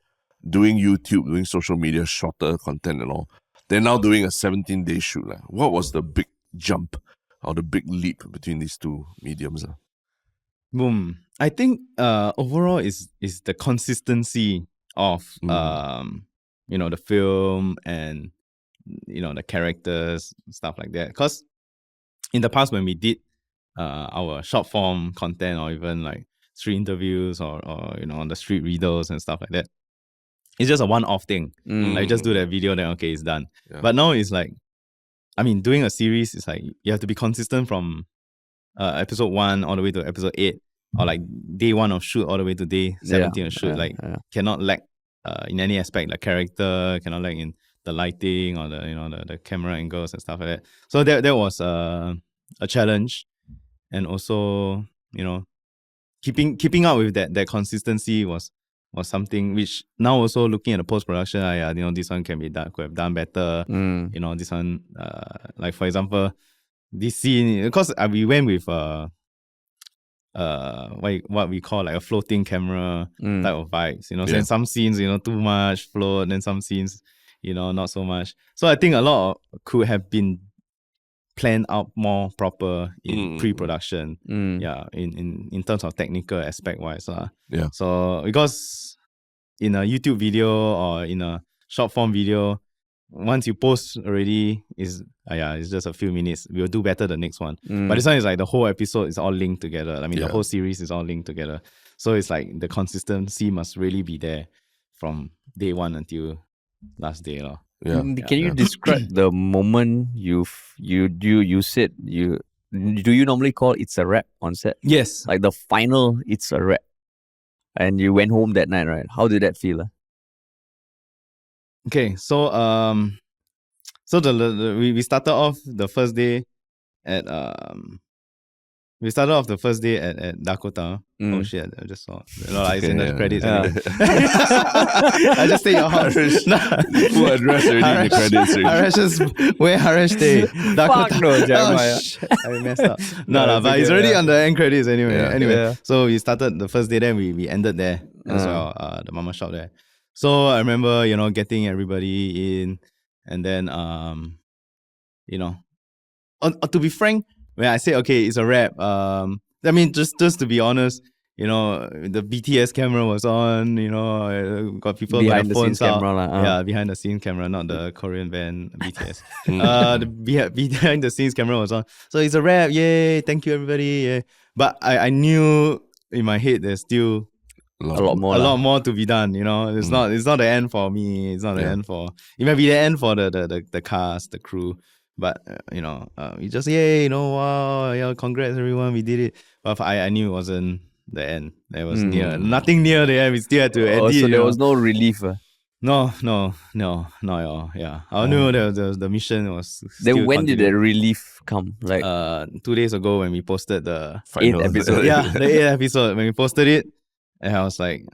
Speaker 2: doing YouTube, doing social media, shorter content and all. They're now doing a 17-day shoot. What was the big jump or the big leap between these two mediums?
Speaker 3: Boom. I think overall is the consistency of the film and the characters, stuff like that. Because in the past when we did our short form content, or even like street interviews or on the street readers and stuff like that, it's just a one-off thing. Like just do that video, then okay, it's done. Yeah. But now it's like, I mean, doing a series is like you have to be consistent from episode 1 all the way to episode 8, or like day 1 of shoot all the way to day 17 of shoot. Cannot lack in any aspect, like character, cannot lack in the lighting or the camera angles and stuff like that. So that was a challenge, and also keeping up with that consistency was something which now also looking at the post-production, this one can be done, could have done better. This one, like for example, this scene, because we went with what we call like a floating camera type of vibes. So some scenes, too much float, then some scenes, not so much. So I think a lot could have been planned out more proper in pre-production. In terms of technical aspect wise. So because in a YouTube video or in a short form video, once you post already, it's just a few minutes. We'll do better the next one. But this one is like the whole episode is all linked together. I mean, the whole series is all linked together. So it's like the consistency must really be there from day 1 until last day.
Speaker 1: Can you describe the moment you said do you normally call it's a wrap on set?
Speaker 3: Yes.
Speaker 1: Like the final it's a wrap. And you went home that night, right? How did that feel?
Speaker 3: Okay, so we started off the first day at Dakota. Oh shit! I just saw. It's in the credits. I just say your house.
Speaker 2: Full address already in the credits.
Speaker 3: Where Harish stay? Dakota.
Speaker 1: Fuck no, Jeremiah.
Speaker 3: I messed up. But it's already on the end credits anyway. So we started the first day, then we ended there as well. The mama shop there. So I remember, getting everybody in, and then to be frank, when I say okay, it's a wrap. I mean, just to be honest, the BTS camera was on. Got people
Speaker 1: behind
Speaker 3: got their phones out. Camera, behind the scenes camera, not the Korean band BTS. The behind the scenes camera was on. So it's a wrap. Yay! Thank you everybody. Yeah. But I knew in my head there's still a lot more to be done. It's not the end for me. It's not the end for. It might be the end for the cast, the crew. But we just wow, congrats everyone, we did it. But I knew it wasn't the end. There was nothing near the end. We still had to edit.
Speaker 1: So there was no relief.
Speaker 3: No, not at all. Yeah, I knew the mission was.
Speaker 1: Then when did the relief come? Like
Speaker 3: 2 days ago when we posted the
Speaker 1: 8th episode.
Speaker 3: The 8th episode when we posted it, and I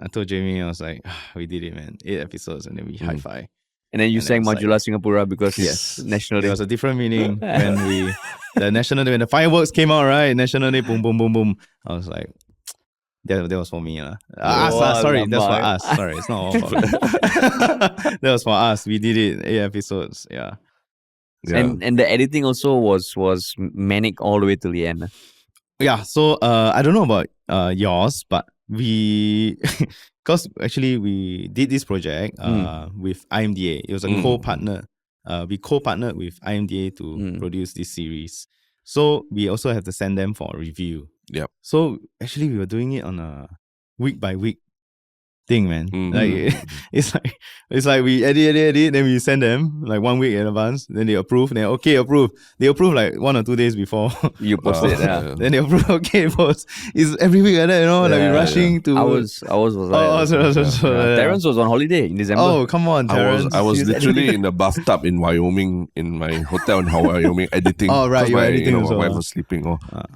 Speaker 3: told Jamie, I was like, we did it, man. 8 episodes, and then we high five.
Speaker 1: And then you sang Majula Singapura because National Day.
Speaker 3: There was a different meaning when when the fireworks came out, right? National Day, boom, boom, boom, boom. I was like, that was for me. Sorry, that's for us. Sorry, it's not all for me. That was for us. We did it, 8 episodes. Yeah.
Speaker 1: And the editing also was manic all the way till the end.
Speaker 3: Yeah, so I don't know about yours, but we because actually we did this project with IMDA. It was a co-partner. We co-partnered with IMDA to produce this series. So we also have to send them for a review.
Speaker 2: Yep.
Speaker 3: So actually we were doing it on a week by week thing, man. Like it's like we edit, then we send them like 1 week in advance. Then they approve. Then okay, approve. They approve like 1 or 2 days before
Speaker 1: You post it. Yeah.
Speaker 3: Then they approve. Okay, post. It's every week like that, you know. Like we're rushing to.
Speaker 1: Ours was like. Terrence was on holiday in December.
Speaker 3: Oh, come on, Terrence.
Speaker 2: I was literally in the bathtub in Wyoming, in my hotel in Wyoming, editing.
Speaker 3: Oh, right, you were editing
Speaker 2: my
Speaker 3: also.
Speaker 2: wife was sleeping.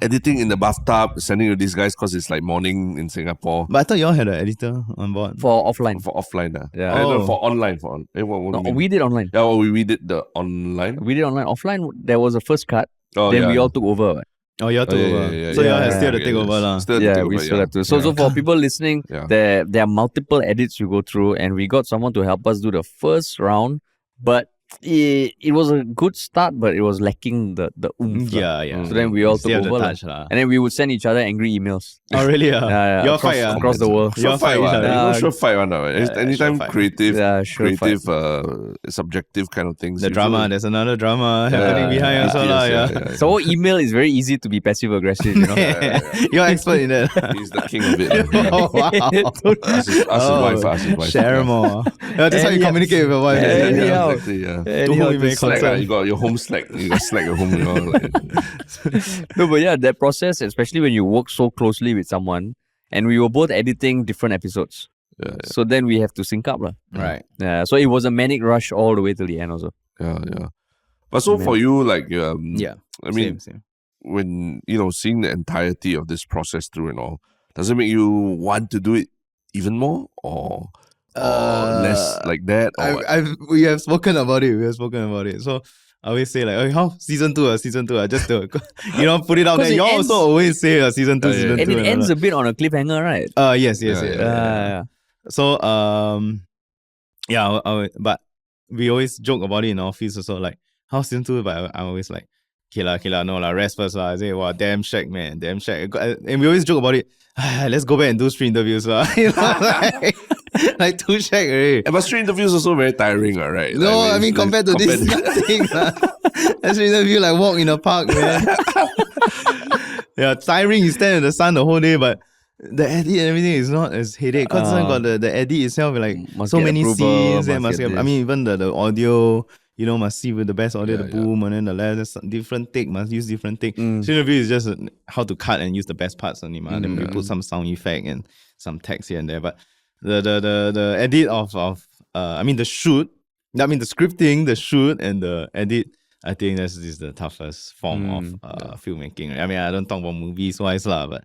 Speaker 2: Editing in the bathtub, sending to these guys because it's like morning in Singapore.
Speaker 3: But I thought you all had an editor on board.
Speaker 1: For offline.
Speaker 2: For offline,
Speaker 1: Yeah.
Speaker 2: No, for online. What do you mean?
Speaker 1: We did online.
Speaker 2: Yeah, well, we did the online.
Speaker 1: We did online. Offline, there was a first cut.
Speaker 2: Oh,
Speaker 1: then
Speaker 2: yeah.
Speaker 1: we all took over. Right?
Speaker 3: Oh, you have to over.
Speaker 2: Yeah,
Speaker 3: So you all
Speaker 2: yeah,
Speaker 3: have still to
Speaker 2: yeah,
Speaker 3: take
Speaker 2: yes.
Speaker 3: over lah.
Speaker 2: Still
Speaker 1: Yeah,
Speaker 2: take
Speaker 1: we
Speaker 2: over,
Speaker 1: still have to. So for people listening, there are multiple edits you go through, and we got someone to help us do the first round. But it was a good start, but it was lacking the oomph.
Speaker 3: Yeah.
Speaker 1: So then we all took
Speaker 3: Still have the
Speaker 1: over.
Speaker 3: touch lah.
Speaker 1: And then we would send each other angry emails.
Speaker 3: Oh, really?
Speaker 1: Yeah,
Speaker 3: Your
Speaker 1: across,
Speaker 3: fight,
Speaker 1: across the world.
Speaker 3: Your fight,
Speaker 2: Sure fight one. Anytime
Speaker 3: sure fight.
Speaker 2: creative, subjective kind of things.
Speaker 3: The drama, there's another drama happening behind also lah. Yeah.
Speaker 1: So email is very easy to be passive aggressive. You know?
Speaker 3: You're expert in that.
Speaker 2: He's the king of it.
Speaker 3: Oh, wow.
Speaker 2: Ask his wife.
Speaker 3: Share more. Yeah, that's how you communicate with your wife.
Speaker 1: Anyhow.
Speaker 2: Exactly, yeah.
Speaker 3: To whom you may
Speaker 2: Slack,
Speaker 3: concern.
Speaker 2: you got your home Slack. You got Slack at home. You know, like.
Speaker 1: No, but yeah, that process, especially when you work so closely with someone, and we were both editing different episodes.
Speaker 2: Yeah.
Speaker 1: So then we have to sync up.
Speaker 3: Right.
Speaker 1: Yeah. So it was a manic rush all the way till the end also.
Speaker 2: Yeah. But so for you, like,
Speaker 3: Yeah.
Speaker 2: I mean,
Speaker 3: Same.
Speaker 2: when, seeing the entirety of this process through and all, does it make you want to do it even more or less like that? Or
Speaker 3: We have spoken about it. So I always say like, how season 2, just to put it out there.
Speaker 1: it
Speaker 3: You
Speaker 1: ends-
Speaker 3: also always say season 2, season 2.
Speaker 1: And it ends a bit on a cliffhanger, right?
Speaker 3: Yes.
Speaker 1: Yeah.
Speaker 3: So but we always joke about it in the office also, like how season 2, but I always like, okay, no la, rest first lah. I say, wow, damn shag, man, damn shag. And we always joke about it. Let's go back and do 3 interviews lah. Like too shag already.
Speaker 2: but street interviews also very tiring, right?
Speaker 3: No, I mean compared to this thing, let's interview like walk in the park, man. Yeah, tiring. You stand in the sun the whole day, but the edit and everything is not as headache because got the edit itself, like
Speaker 1: Must
Speaker 3: so
Speaker 1: get
Speaker 3: many
Speaker 1: approval,
Speaker 3: scenes and
Speaker 1: must
Speaker 3: must
Speaker 1: get
Speaker 3: get, I mean even the audio, must see with the best audio, the
Speaker 2: Yeah,
Speaker 3: boom, and then the last different take, must use different take. So interview is just how to cut and use the best parts only, man. Then we put some sound effect and some text here and there. But the edit of I mean the shoot, I mean the scripting, the shoot and the edit, I think this is the toughest form of filmmaking. I mean, I don't talk about movies wise lah, but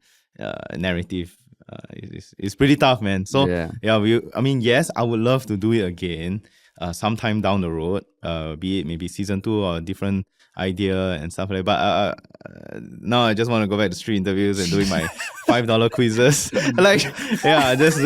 Speaker 3: narrative is pretty tough, man. So yes, I would love to do it again sometime down the road, be it maybe season 2 or a different idea and stuff like that. But now I just want to go back to street interviews and doing my $5 quizzes. Like, just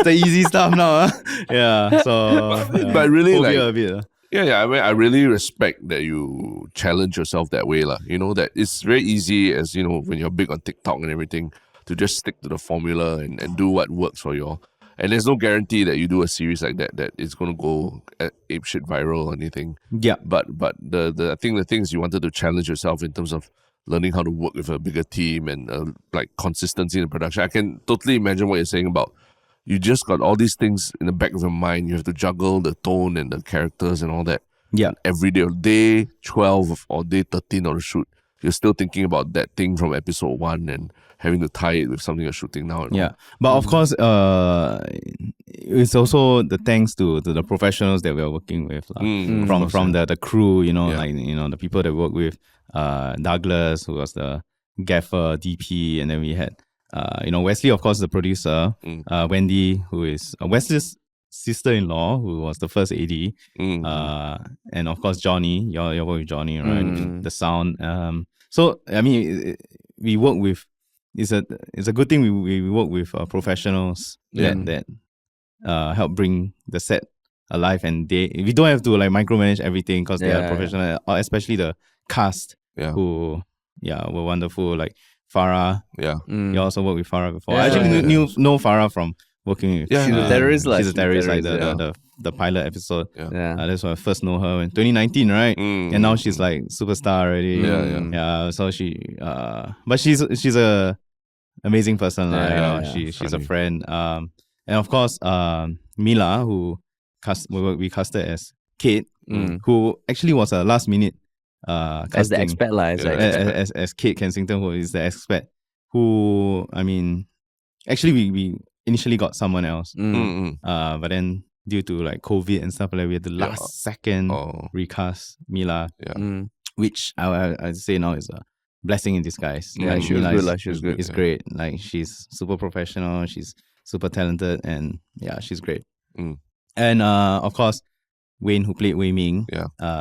Speaker 3: the easy stuff now.
Speaker 2: But really, like,
Speaker 3: a bit.
Speaker 2: I mean, I really respect that you challenge yourself that way, lah. That it's very easy, as when you're big on TikTok and everything, to just stick to the formula and do what works for you all. And there's no guarantee that you do a series like that it's going to go apeshit viral or anything.
Speaker 3: Yeah.
Speaker 2: But I think the thing is you wanted to challenge yourself in terms of learning how to work with a bigger team and like consistency in the production. I can totally imagine what you're saying about you just got all these things in the back of your mind. You have to juggle the tone and the characters and all that.
Speaker 3: Yeah.
Speaker 2: Every day 12 or day 13 of the shoot, you're still thinking about that thing from episode 1 and having to tie it with something you're shooting now.
Speaker 3: Yeah. But of course, it's also the thanks to the professionals that we are working with. From the crew, like, the people that we work with, Douglas, who was the gaffer, DP, and then we had Wesley, of course, the producer, Wendy, who is Wesley's sister-in-law, who was the first AD, and of course Johnny, you're with Johnny, right? The sound. So I mean, we work with. It's a good thing we work with professionals that help bring the set alive, and we don't have to like micromanage everything because they are professional, especially the cast who were wonderful, like Farah. You also worked with Farah before. I actually know Farah from working with.
Speaker 2: Yeah,
Speaker 1: She's a terrorist,
Speaker 3: She's a terrorist, like
Speaker 2: yeah.
Speaker 3: the pilot episode.
Speaker 1: Yeah.
Speaker 3: That's when I first know her in 2019, right? And now she's like superstar already.
Speaker 2: Yeah.
Speaker 3: So but she's a amazing person, she's a
Speaker 2: Funny.
Speaker 3: friend. And of course, Mila, who we casted as Kate, who actually was a last minute
Speaker 1: As the
Speaker 3: casting.
Speaker 1: expat,
Speaker 3: As Kate Kensington, who is the expat. Who, I mean, actually we initially got someone else, but then due to like COVID and stuff like, we had the last second recast Mila, which I'd say now is a blessing in disguise.
Speaker 1: Yeah, she was good. She was good.
Speaker 3: It's great. Like, she's super professional. She's super talented, and yeah, she's great. And of course, Wayne, who played Wei Ming,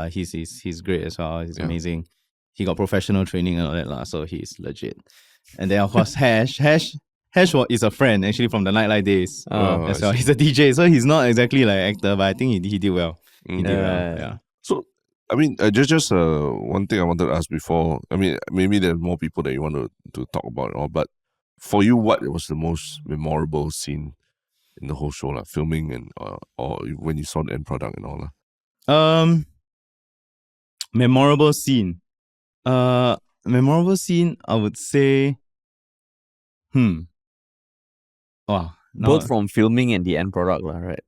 Speaker 3: he's great as well. He's amazing. He got professional training and all that lah, so he's legit. And then of course Hash is a friend actually from the Nightlight days as well. He's a DJ, so he's not exactly like actor, but I think he did well. He did well. Yeah.
Speaker 2: So, I mean, just one thing I wanted to ask before. I mean, maybe there's more people that you want to talk about, but for you, what was the most memorable scene in the whole show, like filming and or when you saw the end product and all that?
Speaker 3: Memorable scene. Memorable scene, I would say. Wow.
Speaker 1: Both from filming and the end product, right?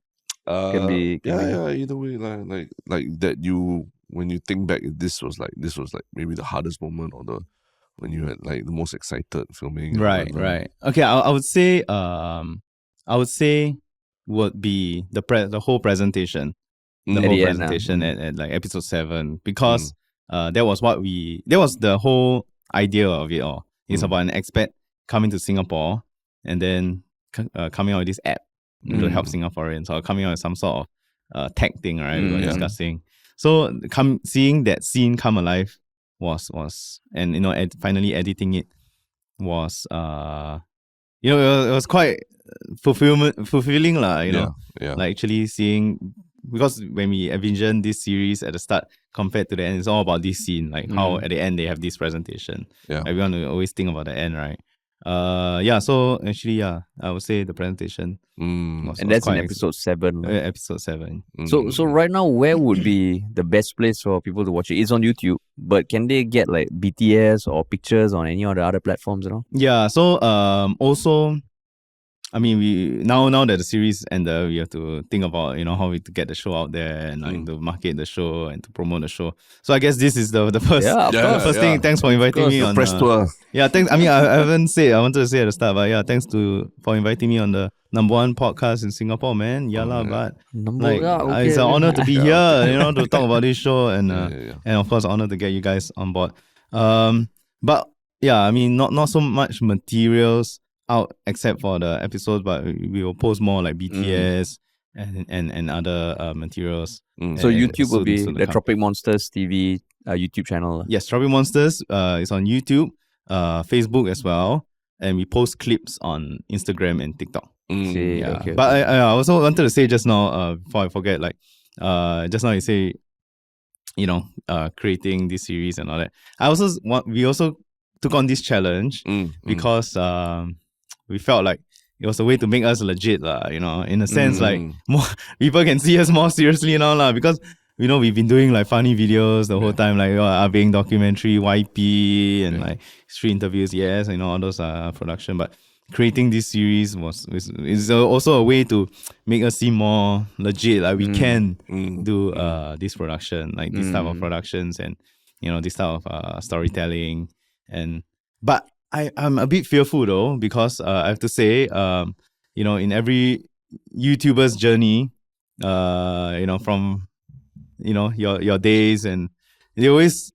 Speaker 1: Can be
Speaker 2: either way, like that. You, when you think back, this was like maybe the hardest moment, or when you had like the most excited filming.
Speaker 3: Right. Okay, I would say would be the whole presentation. At like episode 7, because that was the whole idea of it all. It's about an expat coming to Singapore and then coming out with this app to help Singaporeans, or coming out with some sort of tech thing, right? We were discussing. So seeing that scene come alive was and finally editing it was it was quite fulfilling lah, like actually seeing, because when we envisioned this series at the start compared to the end, it's all about this scene, like how at the end they have this presentation. Everyone will always think about the end, right? So actually, I would say the presentation was
Speaker 1: that's
Speaker 3: quite
Speaker 1: in episode 7.
Speaker 3: Episode 7.
Speaker 1: So right now, where would be the best place for people to watch it? It's on YouTube, but can they get like BTS or pictures on any of the other platforms,
Speaker 3: Yeah, so also, I mean, we now that the series ended, we have to think about how we to get the show out there and like to market the show and to promote the show. So I guess this is the first thing. Thanks for inviting me on
Speaker 2: press tour.
Speaker 3: Yeah, thanks. I mean, I haven't said. I wanted to say at the start, but yeah, thanks for inviting me on the #1 podcast in Singapore, man. But it's an honor to be here. To talk about this show, and of course, honor to get you guys on board. But yeah, I mean, not so much materials out except for the episodes, but we will post more like BTS and other materials.
Speaker 1: So YouTube will be the Tropic Monsters TV YouTube channel.
Speaker 3: Yes, Tropic Monsters is on YouTube, Facebook as well, and we post clips on Instagram and TikTok.
Speaker 1: Okay.
Speaker 3: But I also wanted to say just now, before I forget, like just now you say, creating this series and all that. We also took on this challenge because we felt like it was a way to make us legit, in a sense, like more people can see us more seriously now, because we've been doing like funny videos the whole time, like our being documentary, YP, and like street interviews, all those production. But creating this series is also a way to make us seem more legit, like we can do this production, like this type of productions, and this type of storytelling. But I'm a bit fearful though, because I have to say, in every YouTuber's journey, from your days, and they always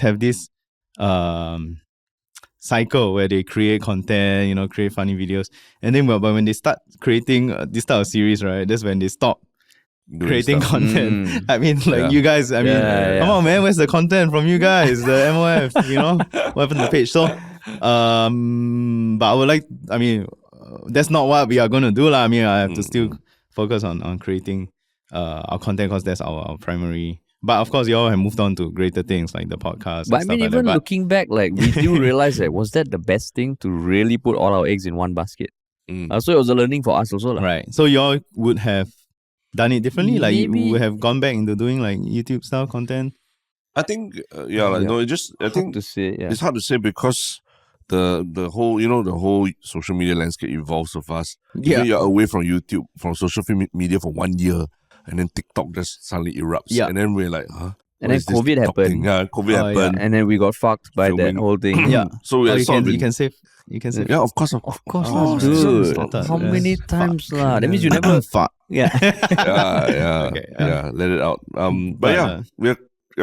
Speaker 3: have this cycle where they create content, create funny videos, and then but when they start creating this type of series, right, that's when they stop creating content. I mean, like you guys, come on, man, where's the content from you guys? The MOF, what happened to the page? So, but I would like, that's not what we are going to do, lah. I mean, I have to still focus on creating our content, because that's our primary. But of course, you all have moved on to greater things like the podcast.
Speaker 1: But I mean, even looking back, like we do realize that was that the best thing to really put all our eggs in one basket? So it was a learning for us also.
Speaker 3: Right. So y'all would have done it differently? Like you
Speaker 1: Maybe-
Speaker 3: would have gone back into doing like YouTube style content?
Speaker 2: I think no, it just I think
Speaker 1: to say,
Speaker 2: it's hard to say because the whole the whole social media landscape evolves so fast.
Speaker 3: Yeah.
Speaker 2: Even you're away from YouTube, from social media for 1 year, and then TikTok just suddenly erupts.
Speaker 3: Yeah.
Speaker 2: And then we're like, huh?
Speaker 1: And
Speaker 2: What
Speaker 1: then
Speaker 2: is this
Speaker 1: COVID
Speaker 2: TikTok
Speaker 1: happened.
Speaker 2: thing? Yeah, COVID
Speaker 3: Oh, yeah.
Speaker 2: happened.
Speaker 1: and then we got fucked by that
Speaker 2: Filming.
Speaker 1: whole thing.
Speaker 3: Yeah.
Speaker 2: So we
Speaker 3: Oh,
Speaker 2: sort of
Speaker 3: you
Speaker 2: been-
Speaker 3: can save. You can save.
Speaker 2: Yeah, of course.
Speaker 1: Of course,
Speaker 3: Oh,
Speaker 1: dude.
Speaker 3: started,
Speaker 1: How
Speaker 3: yes.
Speaker 1: many times lah? That means you never.
Speaker 3: Fuck.
Speaker 1: Yeah.
Speaker 2: yeah,
Speaker 3: Okay,
Speaker 2: yeah, let it out. But
Speaker 3: But,
Speaker 2: yeah,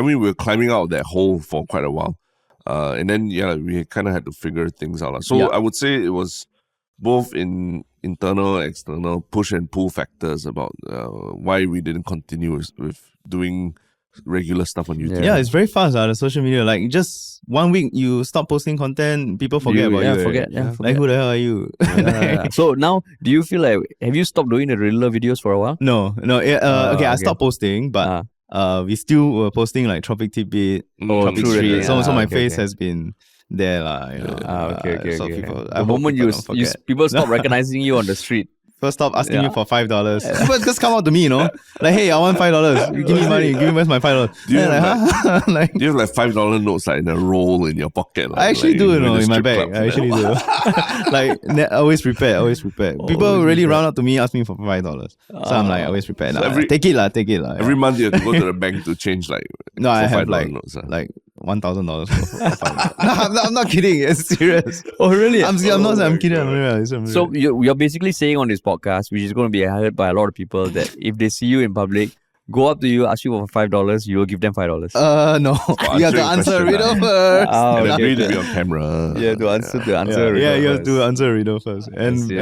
Speaker 2: we're climbing out of that hole for quite a while. And then we kind of had to figure things out. So
Speaker 3: Yeah.
Speaker 2: I would say it was both in internal, external push and pull factors about why we didn't continue with doing regular stuff on YouTube.
Speaker 3: Yeah, it's very fast. The social media, like just 1 week you stop posting content, people forget about you.
Speaker 1: Forget.
Speaker 3: right?
Speaker 1: Yeah,
Speaker 3: Like
Speaker 1: forget.
Speaker 3: who the hell are you?
Speaker 1: So now, do you feel like have you stopped doing the Riddler videos for a while?
Speaker 3: No. Okay, I
Speaker 1: okay.
Speaker 3: stopped posting, but we still were posting like Tropic Tidbit, Tropic
Speaker 1: true,
Speaker 3: Street.
Speaker 1: really.
Speaker 3: So my
Speaker 1: okay,
Speaker 3: face
Speaker 1: okay.
Speaker 3: has been there, you know.
Speaker 1: Okay.
Speaker 3: So people, I
Speaker 1: The
Speaker 3: hope
Speaker 1: moment
Speaker 3: people
Speaker 1: you
Speaker 3: don't forget.
Speaker 1: people stop recognizing you on the street.
Speaker 3: First stop asking
Speaker 1: Yeah.
Speaker 3: me for $5. People just come out to me, like, hey, I want $5. You give me money. Give me my $5.
Speaker 2: Do you
Speaker 3: Then
Speaker 2: have
Speaker 3: like, huh? Like,
Speaker 2: Do you have like $5 notes like in a roll in your pocket?
Speaker 3: I actually do,
Speaker 2: in the
Speaker 3: in my
Speaker 2: strip
Speaker 3: bag.
Speaker 2: club?
Speaker 3: I actually do. Like, always prepared. People really round up to me, ask me for $5. So I'm like, always prepared.
Speaker 2: So
Speaker 3: Nah, take it lah.
Speaker 2: Every month you have to go to the bank to change like
Speaker 3: No, I
Speaker 2: for
Speaker 3: have
Speaker 2: $5 notes.
Speaker 3: like $1,000 for $5. No, I'm not kidding. It's serious.
Speaker 1: Oh really?
Speaker 3: I'm not saying I'm kidding. I'm real.
Speaker 1: So you're basically saying on this podcast, which is going to be heard by a lot of people, that if they see you in public, go up to you, ask you for $5, you will give them $5.
Speaker 3: No. You have to
Speaker 2: answering
Speaker 3: answer
Speaker 2: question,
Speaker 3: riddle
Speaker 2: ah.
Speaker 3: first.
Speaker 2: And
Speaker 1: okay,
Speaker 2: agree to
Speaker 1: okay.
Speaker 2: be on camera.
Speaker 1: Yeah, to answer the answer.
Speaker 3: Yeah, you have
Speaker 1: first.
Speaker 3: to answer riddle first and
Speaker 1: see,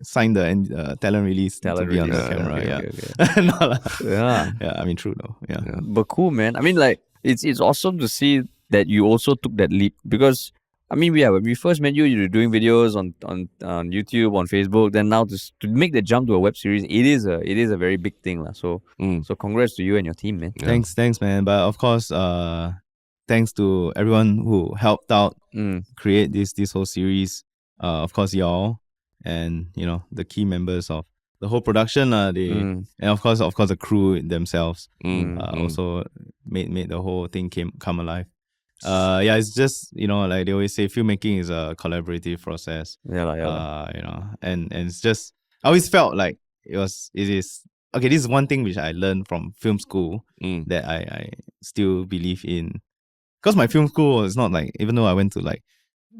Speaker 3: sign the talent release
Speaker 1: Talent
Speaker 3: to be on the
Speaker 1: release,
Speaker 3: camera.
Speaker 1: okay,
Speaker 3: yeah.
Speaker 1: okay.
Speaker 3: No lah.
Speaker 1: Yeah.
Speaker 3: Yeah, I mean true though. Yeah.
Speaker 1: But cool, man. I mean, like, it's awesome to see that you also took that leap, because I mean, when we first met you, you were doing videos on YouTube, on Facebook. Then now to make the jump to a web series, it is a very big thing, lah. So congrats to you and your team, man.
Speaker 2: Yeah.
Speaker 3: Thanks, man. But of course, thanks to everyone who helped out create this whole series. Of course, y'all and the key members of the whole production, and of course the crew themselves also made the whole thing come alive. It's just like they always say, filmmaking is a collaborative process.
Speaker 1: Yeah.
Speaker 3: And it's just, I always felt like it is okay. This is one thing which I learned from film school that I still believe in, because my film school is not like, even though I went to like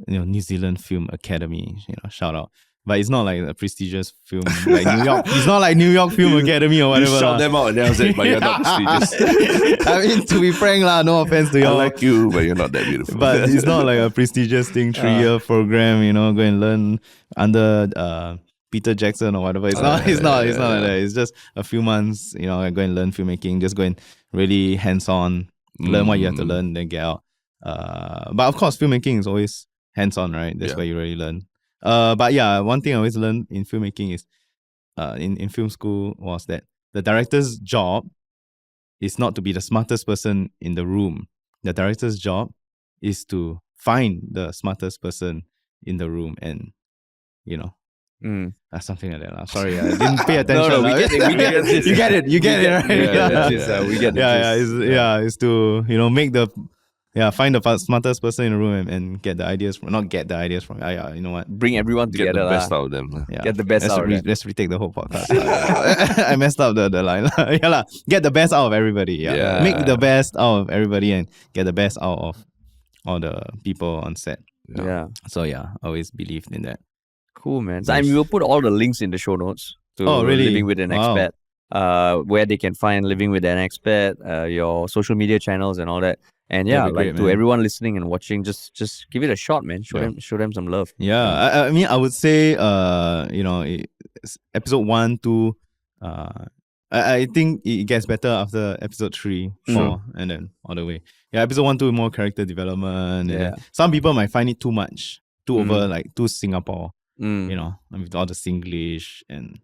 Speaker 3: New Zealand Film Academy, shout out. But it's not like a prestigious film like New York. It's not like New York Film Academy or whatever.
Speaker 2: You shout them out and then I was like, but you're not prestigious.
Speaker 3: I mean, to be frank lah, no offense to
Speaker 2: I
Speaker 3: y'all.
Speaker 2: like you, but you're not that beautiful.
Speaker 3: But it's not like a prestigious thing, 3-year program, go and learn under Peter Jackson or whatever. It's not like that. It's just a few months, go and learn filmmaking, just go and really hands-on, learn what you have to learn, then get out. But of course, filmmaking is always hands-on, right? That's where you really learn. But yeah, one thing I always learned in filmmaking is, in film school, was that the director's job is not to be the smartest person in the room. The director's job is to find the smartest person in the room, and something like that. Sorry, I didn't pay attention.
Speaker 1: No, we get it. We get it.
Speaker 3: You get it. You get it, right?
Speaker 1: We get it.
Speaker 3: It's to make the find the smartest person in the room and get the ideas from. Not get the ideas from. You know what?
Speaker 1: Bring everyone
Speaker 2: Get
Speaker 1: together.
Speaker 2: the best
Speaker 1: lah.
Speaker 2: out of them.
Speaker 3: Yeah.
Speaker 1: Get the best out of them.
Speaker 3: Let's retake the whole podcast. I messed up the line. Get the best out of everybody.
Speaker 2: Yeah.
Speaker 3: Make the best out of everybody and get the best out of all the people on set.
Speaker 1: Yeah.
Speaker 3: So I always believed in that.
Speaker 1: Cool, man. So, we will put all the links in the show notes to
Speaker 3: really?
Speaker 1: Living with an Expat, where they can find Living with an Expat, your social media channels and all that. And
Speaker 3: That'd be great,
Speaker 1: to
Speaker 3: man.
Speaker 1: everyone listening and watching, just give it a shot, man. Show them some love.
Speaker 3: Yeah, I mean, I would say, episode 1, 2, I think it gets better after episode 3, 4, and then all the way. Yeah, episode 1, 2, more character development. And then some people might find it too much, too over, like too Singapore. With all the Singlish and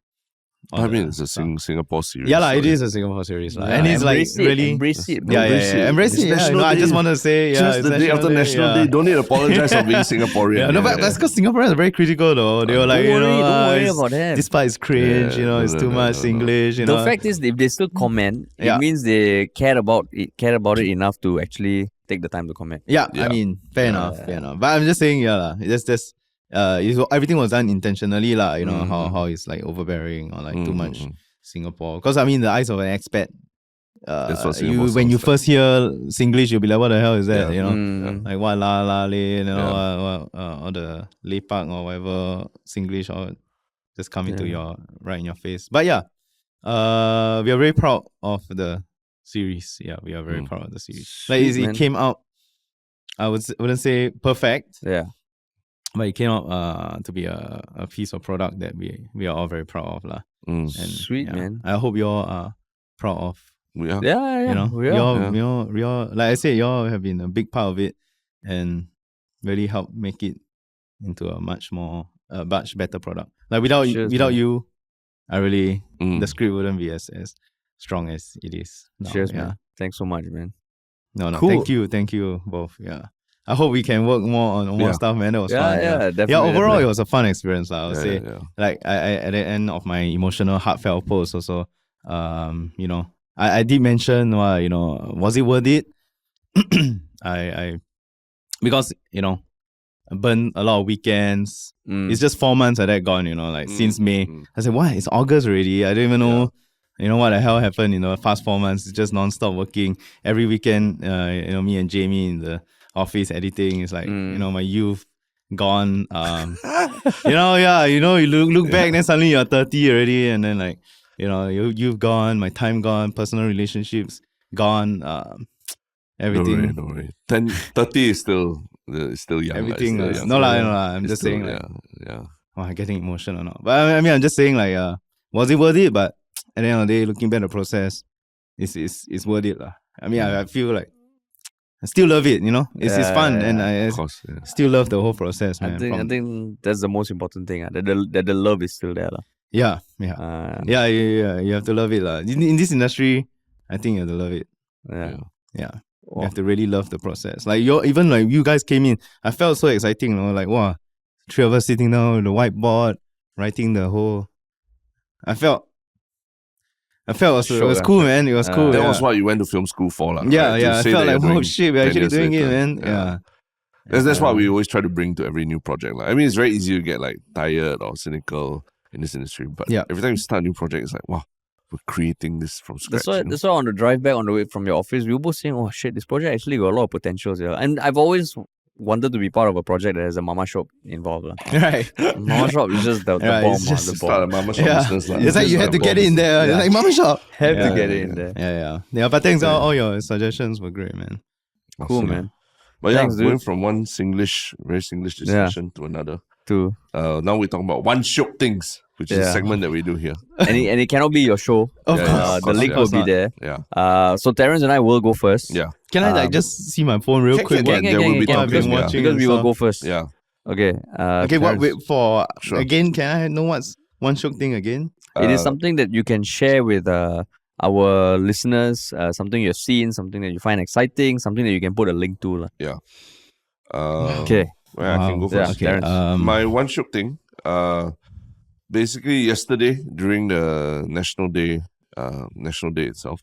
Speaker 2: I mean, it's a Singapore series.
Speaker 3: Yeah, it
Speaker 2: so
Speaker 3: is a Singapore series.
Speaker 1: Yeah,
Speaker 3: And it's like
Speaker 1: embrace it,
Speaker 3: really...
Speaker 1: embrace it.
Speaker 3: Yeah, embrace
Speaker 2: It's
Speaker 3: it. Yeah,
Speaker 2: National
Speaker 3: I
Speaker 2: Day.
Speaker 3: just want to say...
Speaker 2: Just
Speaker 3: it's
Speaker 2: the day after National Day. Don't need to apologize for being Singaporean.
Speaker 3: Yeah, no, but that's because Singaporeans are very critical though. They were like,
Speaker 1: don't worry about that.
Speaker 3: this part is cringe, it's too much English,
Speaker 1: The fact is, if they still comment,
Speaker 3: Yeah.
Speaker 1: it means they care about it enough to actually take the time to comment.
Speaker 3: Yeah,
Speaker 2: Yeah.
Speaker 3: I mean, fair enough. But I'm just saying, everything was done intentionally, how it's like overbearing or like too much Singapore. Because I mean, the eyes of an expat,
Speaker 2: That's what
Speaker 3: you
Speaker 2: Singapore
Speaker 3: when you
Speaker 2: sounds
Speaker 3: first hear Singlish, you'll be like, what the hell is that?
Speaker 2: Yeah.
Speaker 3: Like what la la lay, all the lepak or whatever Singlish or just come into right in your face. But yeah, we are very proud of the series. Yeah, we are very proud of the series. Like
Speaker 1: Sweet,
Speaker 3: it came out, I wouldn't say perfect,
Speaker 1: Yeah.
Speaker 3: but it came out to be a piece of product that we are all very proud of lah. And
Speaker 1: Sweet, man.
Speaker 3: I hope you all are proud of.
Speaker 2: We are.
Speaker 1: Yeah, we are.
Speaker 3: We all, like I said, you all have been a big part of it and really helped make it into a much better product. Like without
Speaker 1: man.
Speaker 3: you, I really the script wouldn't be as strong as it is now.
Speaker 1: Cheers, man. Thanks so much, man.
Speaker 3: No,
Speaker 1: Cool.
Speaker 3: thank you both. Yeah, I hope we can work more on more stuff, man. That was fun.
Speaker 1: Definitely.
Speaker 3: Yeah, overall
Speaker 1: definitely.
Speaker 3: it was a fun experience. I would say.
Speaker 2: Yeah.
Speaker 3: Like I at the end of my emotional heartfelt post also, I did mention was it worth it? I because I burned a lot of weekends. It's just 4 months like that gone, like since May. I said, what? It's August already. I don't even know what the hell happened in the past 4 months. It's just non-stop working. Every weekend, me and Jamie in the office editing. It's like, my youth gone. You look back, then suddenly you're 30 already, and then like, you've gone, my time gone, personal relationships gone, everything.
Speaker 2: Don't worry. 30 is still young.
Speaker 3: Everything.
Speaker 2: It's still
Speaker 3: No
Speaker 2: young.
Speaker 3: lah. I'm
Speaker 2: It's
Speaker 3: just
Speaker 2: still-
Speaker 3: saying like,
Speaker 2: yeah.
Speaker 3: oh, I'm getting emotional or not. But I mean, I'm just saying like, was it worth it? But at the end of the day, looking back at the process, it's worth it lah. I mean, I feel like I still love it. It's fun, and I
Speaker 2: Of course. Yeah.
Speaker 3: still love the whole process, man.
Speaker 1: I think that's the most important thing. That the love is still there, lah.
Speaker 3: Yeah.
Speaker 1: Yeah.
Speaker 3: You have to love it lah. In this industry, I think you have to love it. Yeah. You have to really love the process. Like even like you guys came in, I felt so exciting. Like wow, 3 of us sitting down with the whiteboard, writing the whole. I felt it was cool, man. It was cool.
Speaker 2: That was what you went to film school for, lah.
Speaker 3: Yeah,
Speaker 2: right?
Speaker 3: yeah.
Speaker 2: To
Speaker 3: I
Speaker 2: say
Speaker 3: felt
Speaker 2: that
Speaker 3: like,
Speaker 2: you're
Speaker 3: oh
Speaker 2: doing
Speaker 3: shit, we're
Speaker 2: 10
Speaker 3: actually
Speaker 2: years
Speaker 3: doing it,
Speaker 2: later.
Speaker 3: man. Yeah.
Speaker 2: That's what we always try to bring to every new project. Like, I mean, it's very easy to get like tired or cynical in this industry, but every time you start a new project, it's like, wow, we're creating this from scratch.
Speaker 1: That's why on the drive back on the way from your office, we were both saying, oh shit, this project actually got a lot of potentials here. And I've always wanted to be part of a project that has a mama shop involved.
Speaker 3: Right.
Speaker 1: Mama shop is just the
Speaker 3: Right,
Speaker 1: bomb.
Speaker 3: it's just
Speaker 1: The
Speaker 2: Start a
Speaker 1: bomb.
Speaker 2: mama shop business. Lah.
Speaker 3: It's like you had to get it in there. It's like mama shop.
Speaker 1: Have
Speaker 3: Yeah.
Speaker 1: to get it in there.
Speaker 3: Yeah. But thanks, all your suggestions were great, man.
Speaker 1: Cool,
Speaker 2: Awesome.
Speaker 1: man.
Speaker 2: But
Speaker 1: Thanks,
Speaker 2: going
Speaker 1: dude.
Speaker 2: from one very Singlish discussion to another.
Speaker 1: Too.
Speaker 2: Now we're talking about one Shiok Things, which is a segment that we do here.
Speaker 1: And it cannot be your show.
Speaker 3: Of
Speaker 2: Yeah,
Speaker 3: course.
Speaker 2: yeah, of
Speaker 1: The
Speaker 2: course,
Speaker 1: link
Speaker 2: yeah.
Speaker 1: will be there.
Speaker 2: Yeah.
Speaker 1: So Terrence and I will go first.
Speaker 2: Yeah.
Speaker 3: Can I just see my phone real quick?
Speaker 2: can. There will be
Speaker 3: I've
Speaker 2: topics,
Speaker 3: been
Speaker 2: yeah.
Speaker 3: watching
Speaker 1: Because
Speaker 3: and
Speaker 1: we will
Speaker 3: stuff.
Speaker 1: go first.
Speaker 2: Yeah.
Speaker 1: Okay.
Speaker 3: Okay, what?
Speaker 1: Terrence,
Speaker 3: Wait for
Speaker 2: Sure.
Speaker 3: again. Can I know what's one Shiok Thing again?
Speaker 1: It is something that you can share with our listeners, something you've seen, something that you find exciting, something that you can put a link to. Okay.
Speaker 2: Well, I can go
Speaker 1: Yeah,
Speaker 2: first.
Speaker 1: okay.
Speaker 2: My one Shiok Thing, basically yesterday during the National Day itself,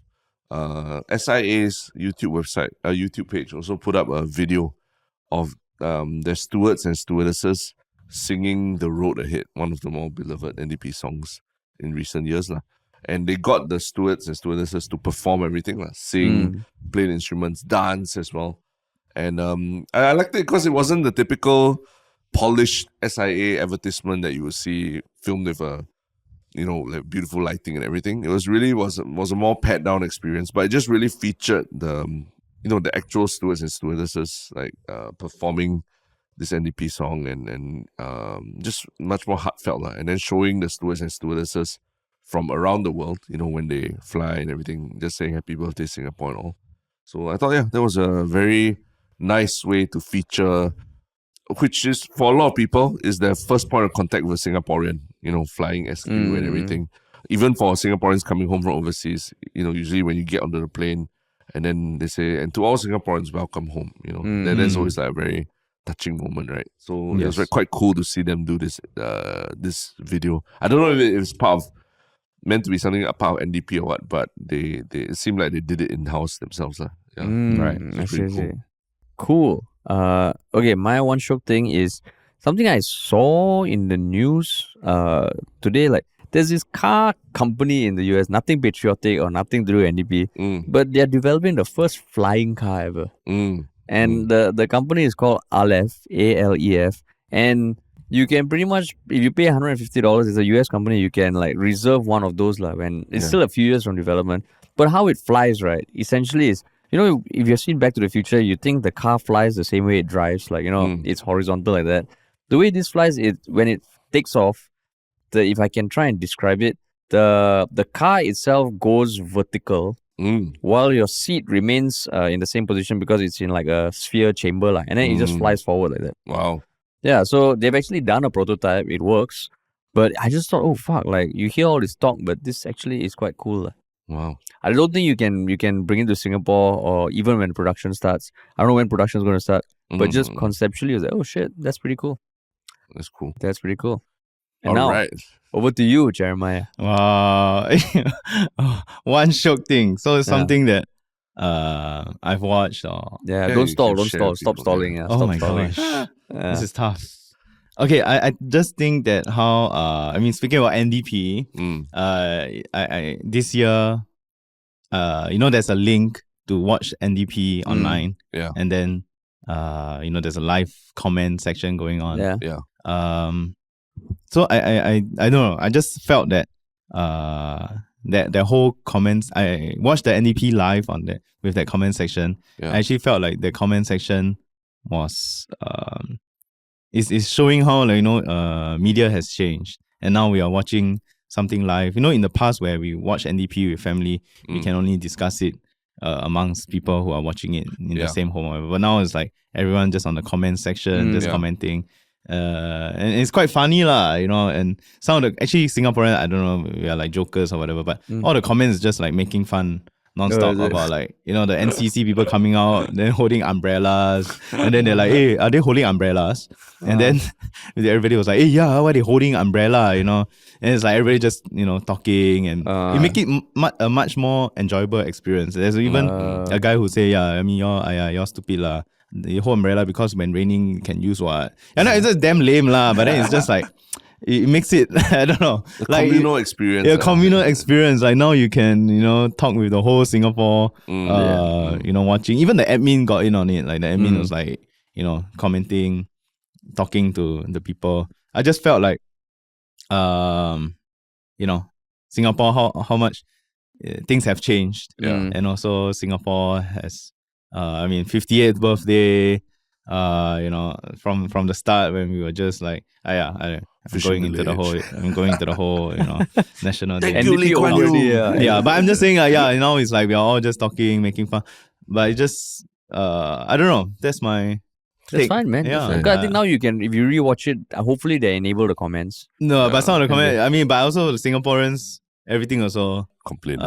Speaker 2: SIA's YouTube page also put up a video of their stewards and stewardesses singing "The Road Ahead," one of the more beloved NDP songs in recent years, lah. And they got the stewards and stewardesses to perform everything, lah, sing, play the instruments, dance as well. And I liked it because it wasn't the typical polished SIA advertisement that you would see filmed with a, like beautiful lighting and everything. It was a more pat down experience, but it just really featured the actual stewards and stewardesses like performing this NDP song and just much more heartfelt, and then showing the stewards and stewardesses from around the world, when they fly and everything, just saying happy birthday Singapore and all. So I thought, that was a very nice way to feature, which is for a lot of people is their first point of contact with a Singaporean, flying SQ and everything. even for Singaporeans coming home from overseas, usually when you get onto the plane and then they say, and to all Singaporeans, welcome home. That's always like a very touching moment, right? So it was quite cool to see them do this this video. I don't know if it's meant to be something a part of NDP or what, but they it seemed like they did it in-house themselves.
Speaker 3: Right.
Speaker 1: I see. Cool. Okay, my one Shiok thing is something I saw in the news today. Like, there's this car company in the US, nothing patriotic or nothing to do with NDP, but they're developing the first flying car ever. And the company is called Aleph, ALEF, and you can pretty much, if you pay $150, it's a US company, you can like reserve one of those when it's still a few years from development. But how it flies, right, essentially is, if you've seen Back to the Future, you think the car flies the same way it drives, like, it's horizontal like that. The way this flies, when it takes off, if I can try and describe it, the car itself goes vertical while your seat remains in the same position because it's in like a sphere chamber, and then it just flies forward like that.
Speaker 2: Wow.
Speaker 1: Yeah, so they've actually done a prototype. It works. But I just thought, oh, fuck, like, you hear all this talk, but this actually is quite cool.
Speaker 2: Wow.
Speaker 1: I don't think you can bring it to Singapore or even when production starts. I don't know when production is going to start, but just conceptually, it's like, oh, shit, that's pretty cool.
Speaker 2: That's cool.
Speaker 1: That's pretty cool. And
Speaker 2: all
Speaker 1: now,
Speaker 2: right.
Speaker 1: Over to you, Jeremiah.
Speaker 3: Wow. One Shiok thing. So it's something that I've watched.
Speaker 1: Don't stall. Stop stalling.
Speaker 3: Oh
Speaker 1: stop
Speaker 3: my
Speaker 1: stalling.
Speaker 3: gosh. This is tough. Okay, I just think that how speaking about NDP, I this year, there's a link to watch NDP online.
Speaker 2: Yeah.
Speaker 3: And then there's a live comment section going on.
Speaker 1: Yeah.
Speaker 3: So I don't know. I just felt that that whole comments. I watched the NDP live with that comment section.
Speaker 2: Yeah.
Speaker 3: I actually felt like the comment section was is showing how media has changed, and now we are watching something live. In the past where we watch NDP with family, we can only discuss it amongst people who are watching it in the same home. But now it's like everyone just on the comment section, just commenting. And it's quite funny and some of the actually Singaporean, I don't know, we are like jokers or whatever, but all the comments is just like making fun non-stop about like the NCC people coming out then holding umbrellas, and then they're like, hey, are they holding umbrellas? And then everybody was like, hey, yeah, why are they holding umbrella? And it's like everybody just talking, and it make it a much more enjoyable experience. There's even a guy who say, you're stupid lah. The whole umbrella because when raining you can use what? It's just damn lame lah. But then it's just like it makes it I don't know, like
Speaker 2: communal experience.
Speaker 3: Yeah, communal experience. Like now you can talk with the whole Singapore. Watching. Even the admin got in on it. Like the admin was like commenting, talking to the people. I just felt like Singapore how much things have changed. And also Singapore has 58th birthday, from the start when we were just like, I'm going into the whole national day.
Speaker 1: NDP already,
Speaker 3: but I'm just saying, now it's like we are all just talking, making fun. But it just, I don't know. That's my
Speaker 1: That's fine, man.
Speaker 3: Yeah.
Speaker 1: I think now you can, if you rewatch it, hopefully they enable the comments.
Speaker 3: No, but some of the comments, but also the Singaporeans, everything also
Speaker 2: complain.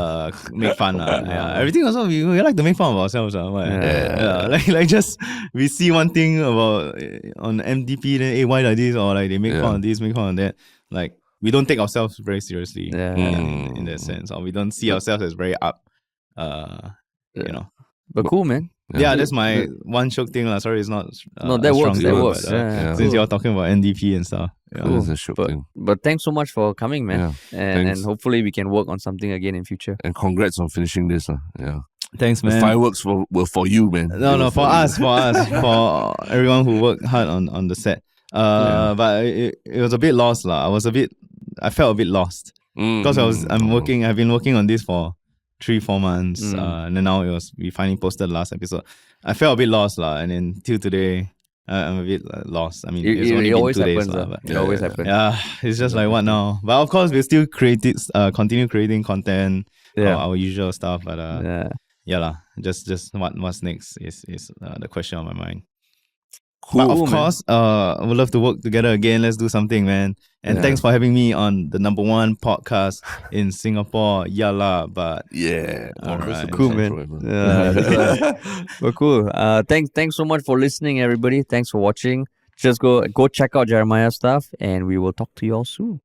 Speaker 3: Make fun. Everything also we like to make fun of ourselves. Like just we see one thing about on MDP, then hey, why like this, or like they make fun of this, make fun of that. Like we don't take ourselves very seriously in that sense, or we don't see ourselves as very up.
Speaker 1: But cool, man.
Speaker 3: Yeah, that's my one Shiok thing. Sorry, it's not.
Speaker 1: No, that works. That
Speaker 3: word,
Speaker 1: works.
Speaker 3: But, since you're talking about NDP and stuff.
Speaker 2: Cool. That's a Shiok thing.
Speaker 1: But thanks so much for coming, man. And hopefully we can work on something again in future.
Speaker 2: And congrats on finishing this.
Speaker 3: Thanks, man.
Speaker 2: The fireworks were for you, man.
Speaker 3: No, for us, for everyone who worked hard on the set. But it was a bit lost, lah. I felt a bit lost because I've been working on this for 3-4 months, and then now we finally posted the last episode. I felt a bit lost, lah, and then till today, I'm a bit lost. It's only been 2 days, but
Speaker 1: it always happens.
Speaker 3: Yeah, it's just like what now? But of course, we still continue creating content, our usual stuff. But just what's next is the question on my mind. But
Speaker 2: Cool.
Speaker 3: of course, I would love to work together again. Let's do something, man. And thanks for having me on the #1 podcast in Singapore. Yalla, but
Speaker 2: Yeah.
Speaker 3: All right.
Speaker 1: Cool, man. Yeah, well, cool. Thanks so much for listening, everybody. Thanks for watching. Just go check out Jeremiah's stuff, and we will talk to you all soon.